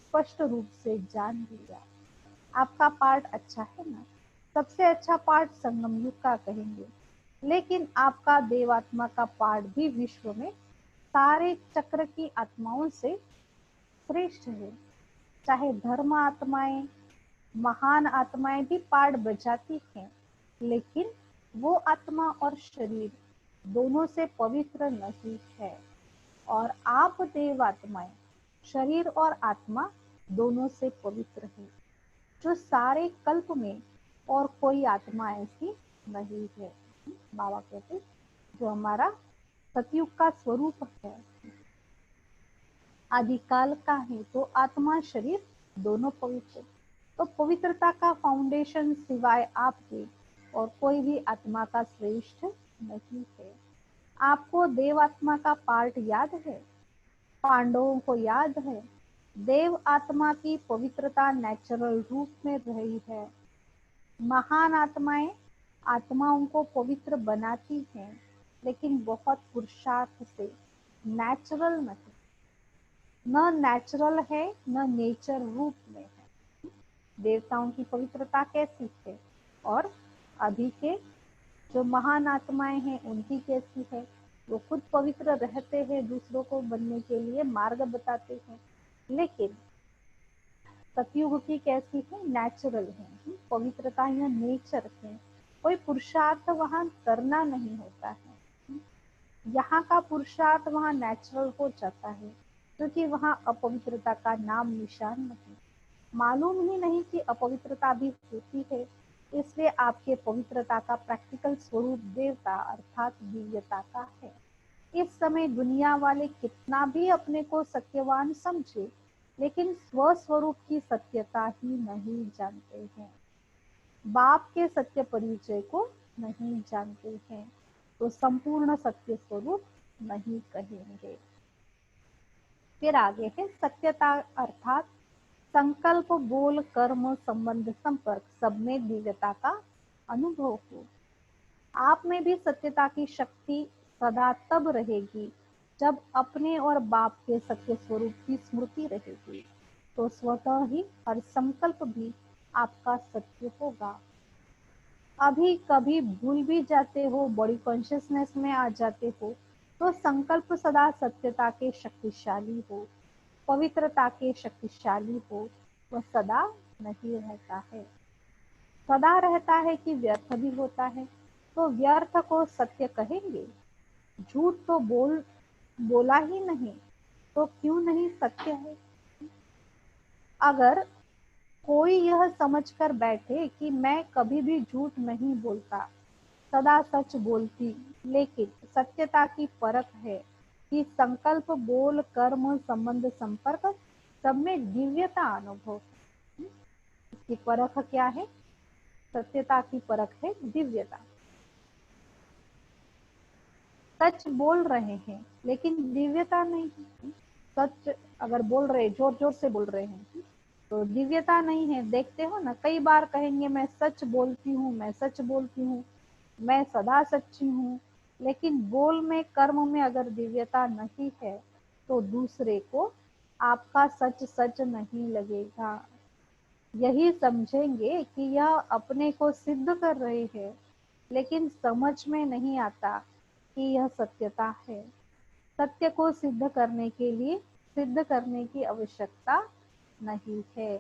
Speaker 2: स्पष्ट रूप से जान लिया। आपका पार्ट अच्छा है ना? सबसे अच्छा पार्ट संगम युग का कहेंगे, लेकिन आपका देवात्मा का पार्ट भी विश्व में सारे चक्र की आत्माओं से श्रेष्ठ है। चाहे धर्म आत्माएं, महान आत्माएं भी पार्ट बजाती हैं, लेकिन वो आत्मा और शरीर दोनों से पवित्र नहीं है। और आप देवात्माएं शरीर और आत्मा दोनों से पवित्र है, जो सारे कल्प में और कोई आत्मा ऐसी नहीं है। बाबा कहते जो हमारा सतयुग का स्वरूप है, आदिकाल का है, तो आत्मा शरीर दोनों पवित्र। तो पवित्रता का फाउंडेशन सिवाय आपके और कोई भी आत्मा का श्रेष्ठ नहीं है। आपको देव आत्मा का पार्ट याद है? पांडवों को याद है? देव आत्मा की पवित्रता नेचुरल रूप में रही है। महान आत्माएं आत्माओं को पवित्र बनाती हैं, लेकिन बहुत पुरुषार्थ से, नेचुरल नहीं। न नेचुरल है न नेचर रूप में है। देवताओं की पवित्रता कैसी है और अभी के जो महान आत्माएं हैं उनकी कैसी है? वो खुद पवित्र रहते हैं, दूसरों को बनने के लिए मार्ग बताते हैं, लेकिन सतयुग की कैसी है? नेचुरल है। पवित्रता या नेचर है, कोई पुरुषार्थ वहां करना नहीं होता है। यहाँ का पुरुषार्थ वहां नेचुरल हो जाता है, क्योंकि वहां अपवित्रता का नाम निशान नहीं, मालूम ही नहीं कि अपवित्रता भी होती है। इसलिए आपके पवित्रता का प्रैक्टिकल स्वरूप देवता अर्थात दिव्यता का है। इस समय दुनिया वाले कितना भी अपने को सत्यवान समझे, लेकिन स्वस्वरूप की सत्यता ही नहीं जानते हैं, बाप के सत्य परिचय को नहीं जानते हैं, तो संपूर्ण सत्य स्वरूप नहीं कहेंगे। फिर आगे है सत्यता अर्थात संकल्प, बोल, कर्म, संबंध, संपर्क सब में दिव्यता का अनुभव हो। आप में भी सत्यता की शक्ति सदा तब रहेगी जब अपने और बाप के सत्य स्वरूप की स्मृति रहेगी, तो स्वतः ही हर संकल्प भी आपका सत्य होगा। अभी कभी भूल भी जाते हो, बड़ी कॉन्शियसनेस में आ जाते हो, तो संकल्प सदा सत्यता के शक्तिशाली हो। पवित्रता के शक्तिशाली हो वह सदा नहीं रहता है। सदा रहता है कि व्यर्थ भी होता है। तो व्यर्थ को सत्य कहेंगे? झूठ तो बोला ही नहीं, तो क्यों नहीं सत्य है? अगर कोई यह समझकर बैठे कि मैं कभी भी झूठ नहीं बोलता, सदा सच बोलती, लेकिन सत्यता की परख है कि संकल्प, बोल, कर्म, संबंध, संपर्क सब में दिव्यता अनुभव। इसकी परख क्या है? सत्यता की परख है दिव्यता। सच बोल रहे हैं लेकिन दिव्यता नहीं है। सच अगर बोल रहे, जोर जोर से बोल रहे हैं, तो दिव्यता नहीं है। देखते हो ना, कई बार कहेंगे मैं सच बोलती हूँ, मैं सच बोलती हूँ, मैं सदा सच्ची हूँ, लेकिन बोल में, कर्म में अगर दिव्यता नहीं है तो दूसरे को आपका सच सच नहीं लगेगा। यही समझेंगे कि यह अपने को सिद्ध कर रहे हैं, लेकिन समझ में नहीं आता कि यह सत्यता है। सत्य को सिद्ध करने के लिए सिद्ध करने की आवश्यकता नहीं है।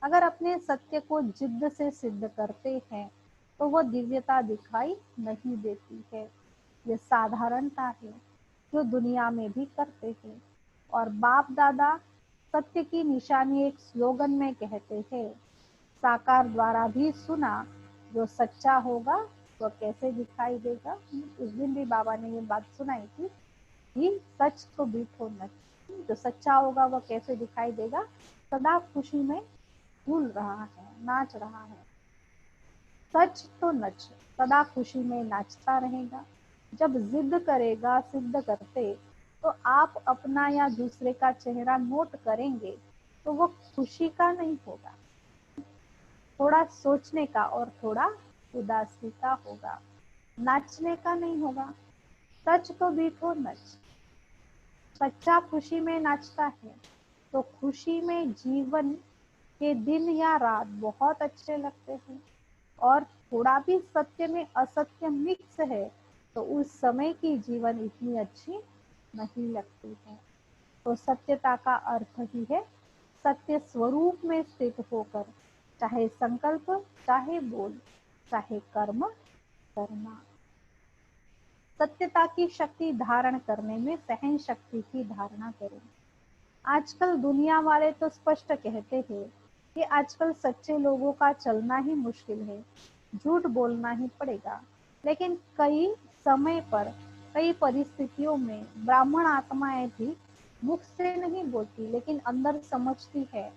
Speaker 2: अगर अपने सत्य को जिद्द से सिद्ध करते हैं तो वह दिव्यता दिखाई नहीं देती है। यह साधारणता है जो दुनिया में भी करते हैं। और बाप दादा सत्य की निशानी एक स्लोगन में कहते हैं, साकार द्वारा भी सुना, जो सच्चा होगा वह कैसे दिखाई देगा। उस दिन भी बाबा ने ये बात सुनाई थी कि सच तो बीट होना, जो सच्चा होगा वह कैसे दिखाई देगा। सदा खुशी में झूल रहा है, नाच रहा है। सच तो नच, सदा खुशी में नाचता रहेगा। जब जिद करेगा सिद्ध करते, तो आप अपना या दूसरे का चेहरा नोट करेंगे तो वो खुशी का नहीं होगा, थोड़ा सोचने का और थोड़ा उदासी का होगा, नाचने का नहीं होगा। सच तो बीठो नच, सच्चा खुशी में नाचता है तो खुशी में जीवन के दिन या रात बहुत अच्छे लगते हैं। और थोड़ा भी सत्य में असत्य मिक्स है तो उस समय की जीवन इतनी अच्छी नहीं लगती है। तो सत्यता का अर्थ ही है सत्य स्वरूप में स्थित होकर, चाहे संकल्प, चाहे बोल, चाहे कर्म करना। सत्यता की शक्ति धारण करने में सहन शक्ति की धारणा करें। आजकल दुनिया वाले तो स्पष्ट कहते हैं कि आजकल सच्चे लोगों का चलना ही मुश्किल है, झूठ बोलना ही पड़ेगा। लेकिन कई समय पर, कई परिस्थितियों में ब्राह्मण आत्माएं भी मुख से नहीं बोलती लेकिन अंदर समझती है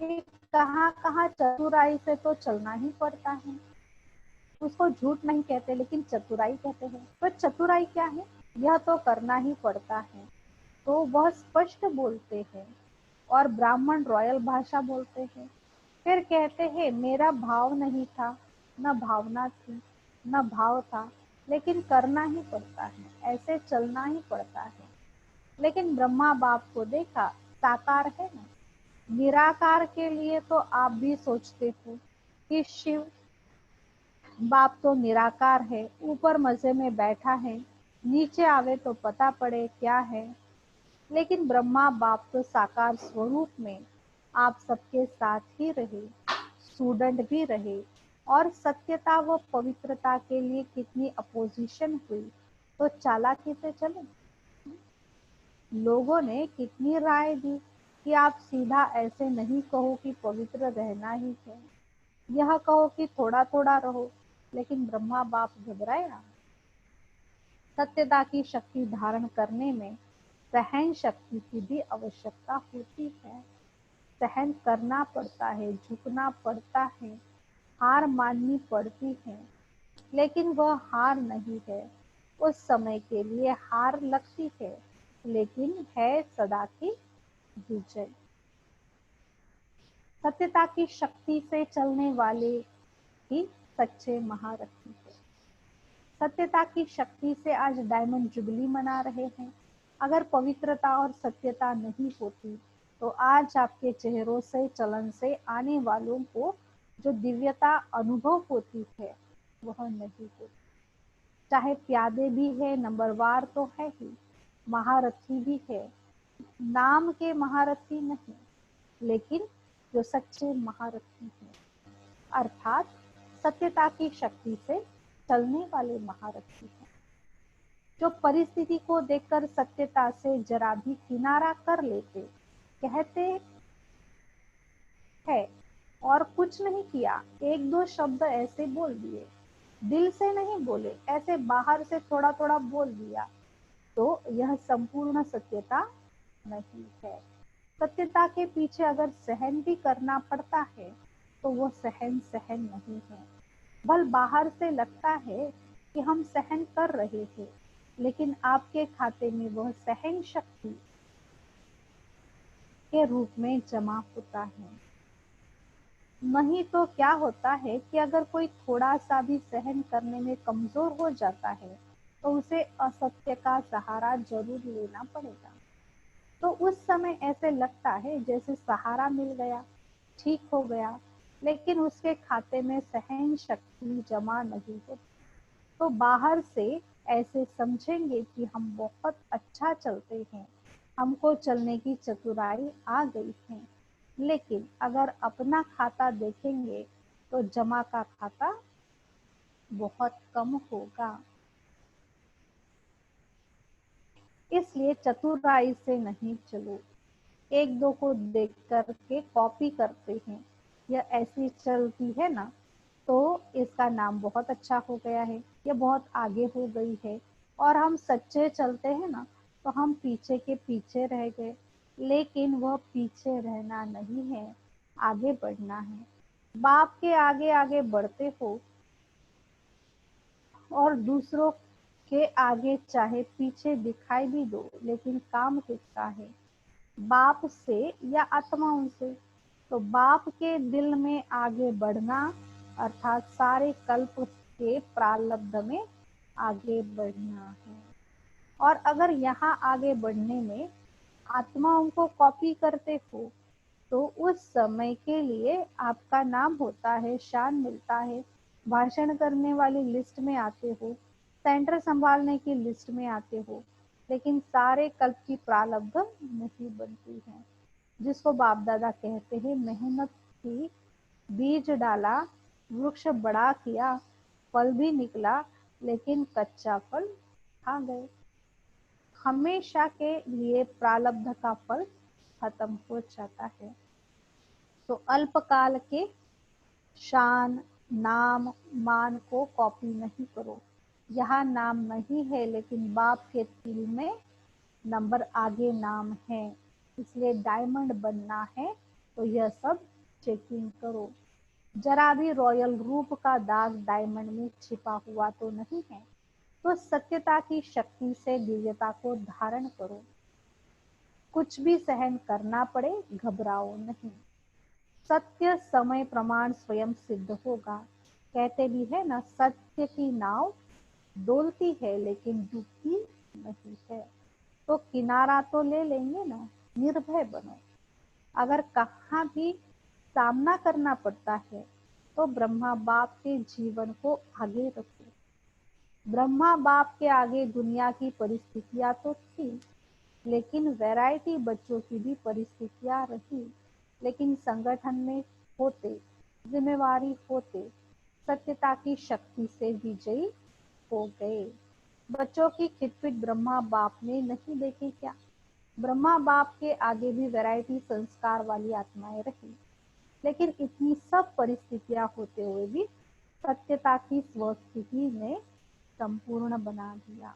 Speaker 2: कि कहाँ कहाँ चतुराई से तो चलना ही पड़ता है। उसको झूठ नहीं कहते लेकिन चतुराई कहते हैं। तो चतुराई क्या है? यह तो करना ही पड़ता है, तो वह स्पष्ट बोलते हैं। और ब्राह्मण रॉयल भाषा बोलते हैं। फिर कहते हैं मेरा भाव नहीं था, न भावना थी, न भाव था, लेकिन करना ही पड़ता है, ऐसे चलना ही पड़ता है। लेकिन ब्रह्मा बाप को देखा, साकार है ना। निराकार के लिए तो आप भी सोचते हो कि शिव बाप तो निराकार है, ऊपर मजे में बैठा है, नीचे आवे तो पता पड़े क्या है। लेकिन ब्रह्मा बाप तो साकार स्वरूप में आप सबके साथ ही रहे, स्टूडेंट भी रहे। और सत्यता व पवित्रता के लिए कितनी अपोजिशन हुई, तो चालाकी से चले। लोगों ने कितनी राय दी कि आप सीधा ऐसे नहीं कहो कि पवित्र रहना ही है, यह कहो कि थोड़ा थोड़ा रहो। लेकिन ब्रह्मा बाप घबराया। सत्यता की शक्ति धारण करने में सहन शक्ति की भी आवश्यकता होती है। सहन करना पड़ता है, झुकना पड़ता है, हार माननी पड़ती है। लेकिन वह हार नहीं है, उस समय के लिए हार लगती है, लेकिन है सदा की विजय। सत्यता की शक्ति से चलने वाले ही सच्चे महारथी है। सत्यता की शक्ति से आज डायमंड जुबली मना रहे हैं। अगर पवित्रता और सत्यता नहीं होती तो आज आपके चेहरों से, चलन से आने वालों को जो दिव्यता अनुभव होती है वह नहीं होती। चाहे प्यादे भी है, नंबरवार तो है ही, महारथी भी है, नाम के महारथी नहीं, लेकिन जो सच्चे महारथी हैं, अर्थात सत्यता की शक्ति से चलने वाले महारथी हैं, जो परिस्थिति को देखकर सत्यता से जरा भी किनारा कर लेते, कहते हैं और कुछ नहीं किया, एक दो शब्द ऐसे बोल दिए, दिल से नहीं बोले, ऐसे बाहर से थोड़ा थोड़ा बोल दिया, तो यह संपूर्ण सत्यता नहीं है। सत्यता के पीछे अगर सहन भी करना पड़ता है तो वो सहन नहीं है। बल बाहर से लगता है कि हम सहन कर रहे हैं, लेकिन आपके खाते में वह सहन शक्ति के रूप में जमा होता है। नहीं तो क्या होता है कि अगर कोई थोड़ा सा भी सहन करने में कमजोर हो जाता है तो उसे असत्य का सहारा जरूर लेना पड़ेगा। तो उस समय ऐसे लगता है जैसे सहारा मिल गया, ठीक हो गया, लेकिन उसके खाते में सहन शक्ति जमा नहीं होती। तो बाहर से ऐसे समझेंगे कि हम बहुत अच्छा चलते हैं, हमको चलने की चतुराई आ गई है, लेकिन अगर अपना खाता देखेंगे तो जमा का खाता बहुत कम होगा। इसलिए चतुराई से नहीं चलो। एक दो को देख करके कॉपी करते हैं, यह ऐसी चलती है ना, तो इसका नाम बहुत अच्छा हो गया है, ये बहुत आगे हो गई है। और हम सच्चे चलते हैं ना, तो हम पीछे के पीछे रह गए, लेकिन वह पीछे रहना नहीं है, आगे बढ़ना है। बाप के आगे आगे बढ़ते हो और दूसरों के आगे चाहे पीछे दिखाई भी दो, लेकिन काम किसका है, बाप से या आत्माओं से। तो बाप के दिल में आगे बढ़ना अर्थात सारे कल्प के प्रारब्ध में आगे बढ़ना है। और अगर यहाँ आगे बढ़ने में आत्माओं को कॉपी करते हो तो उस समय के लिए आपका नाम होता है, शान मिलता है, भाषण करने वाली लिस्ट में आते हो, सेंटर संभालने की लिस्ट में आते हो, लेकिन सारे कल्प की प्रारब्ध नहीं बनती है। जिसको बाप दादा कहते हैं मेहनत की, बीज डाला, वृक्ष बड़ा किया, फल भी निकला, लेकिन कच्चा फल खा गए। हमेशा के लिए प्रारब्ध का फल खत्म हो जाता है। तो अल्पकाल के शान, नाम, मान को कॉपी नहीं करो। यहाँ नाम नहीं है, लेकिन बाप के तिल में नंबर आगे नाम है, इसलिए डायमंड बनना है तो यह सब चेकिंग करो। जरा भी रॉयल रूप का दाग डायमंड में छिपा हुआ तो नहीं है, तो सत्यता की शक्ति से दिव्यता को धारण करो। कुछ भी सहन करना पड़े, घबराओ नहीं। सत्य समय प्रमाण स्वयं सिद्ध होगा। कहते भी है ना, सत्य की नाव डोलती है लेकिन डूबती नहीं है। तो किनारा तो ले लेंगे ना, निर्भय बनो। अगर कहाँ भी सामना करना पड़ता है तो ब्रह्मा बाप के जीवन को आगे रखो। ब्रह्मा बाप के आगे दुनिया की परिस्थितियां तो थी, लेकिन वैरायटी बच्चों की भी परिस्थितियां रही, लेकिन संगठन में होते, जिम्मेवारी होते, सत्यता की शक्ति से विजयी हो गए। बच्चों की खिटपिट ब्रह्मा बाप ने नहीं देखी क्या? ब्रह्मा बाप के आगे भी वैरायटी संस्कार वाली आत्माएं रही, लेकिन इतनी सब परिस्थितियां होते हुए भी सत्यता की स्वस्थिति ने संपूर्ण बना दिया।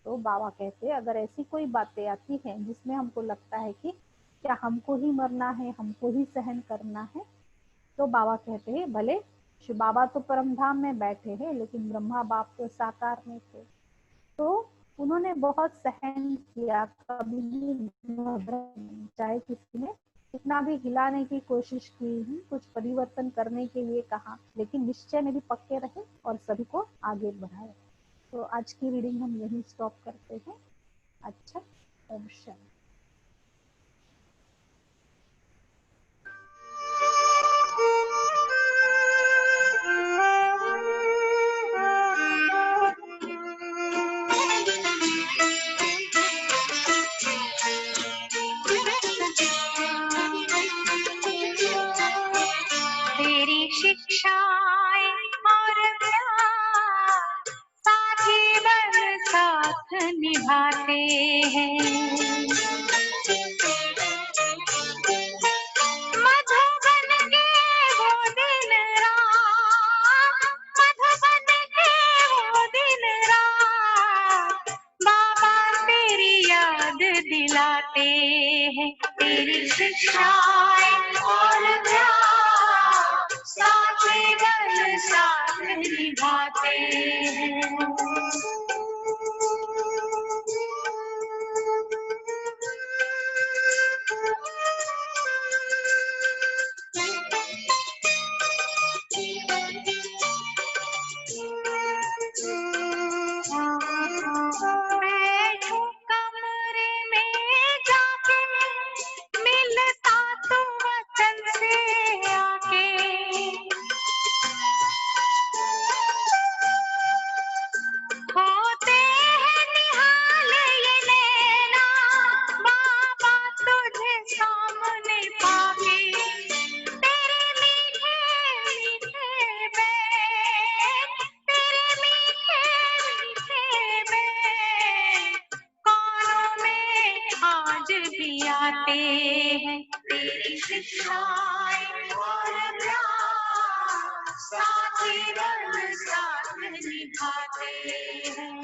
Speaker 2: तो बाबा कहते हैं अगर ऐसी कोई बातें आती हैं जिसमें हमको लगता है कि क्या हमको ही मरना है, हमको ही सहन करना है, तो बाबा कहते हैं भले शिव बाबा तो परम धाम में बैठे हैं, लेकिन ब्रह्मा बाप तो साकार में थे, तो उन्होंने बहुत सहन किया, कभी भी चाहे किसी ने कितना भी हिलाने की कोशिश की, कुछ परिवर्तन करने के लिए कहा, लेकिन निश्चय में भी पक्के रहे और सभी को आगे बढ़ाए। तो आज की रीडिंग हम यहीं स्टॉप करते हैं। अच्छा, ओम शांति।
Speaker 1: निभाते हैं। मधुबन के वो दिन रात, मधुबन के वो दिन रात, बाबा तेरी याद दिलाते हैं। तेरी शिक्षाएं और प्यार साथ जीवन साथ निभाते हैं। बैठूं कमरे में जाके, मिलता तो वतन से आके। होते हैं निहाल ये नैना, बाबा तुझे सामने पाके। तेरे मीठे मीठे बैर, तेरे मीठे मीठे बैर, कानों में आज भी आते हैं। तेरी शिक्षाएं और प्यार साथ जीवन साथ निभाते हैं।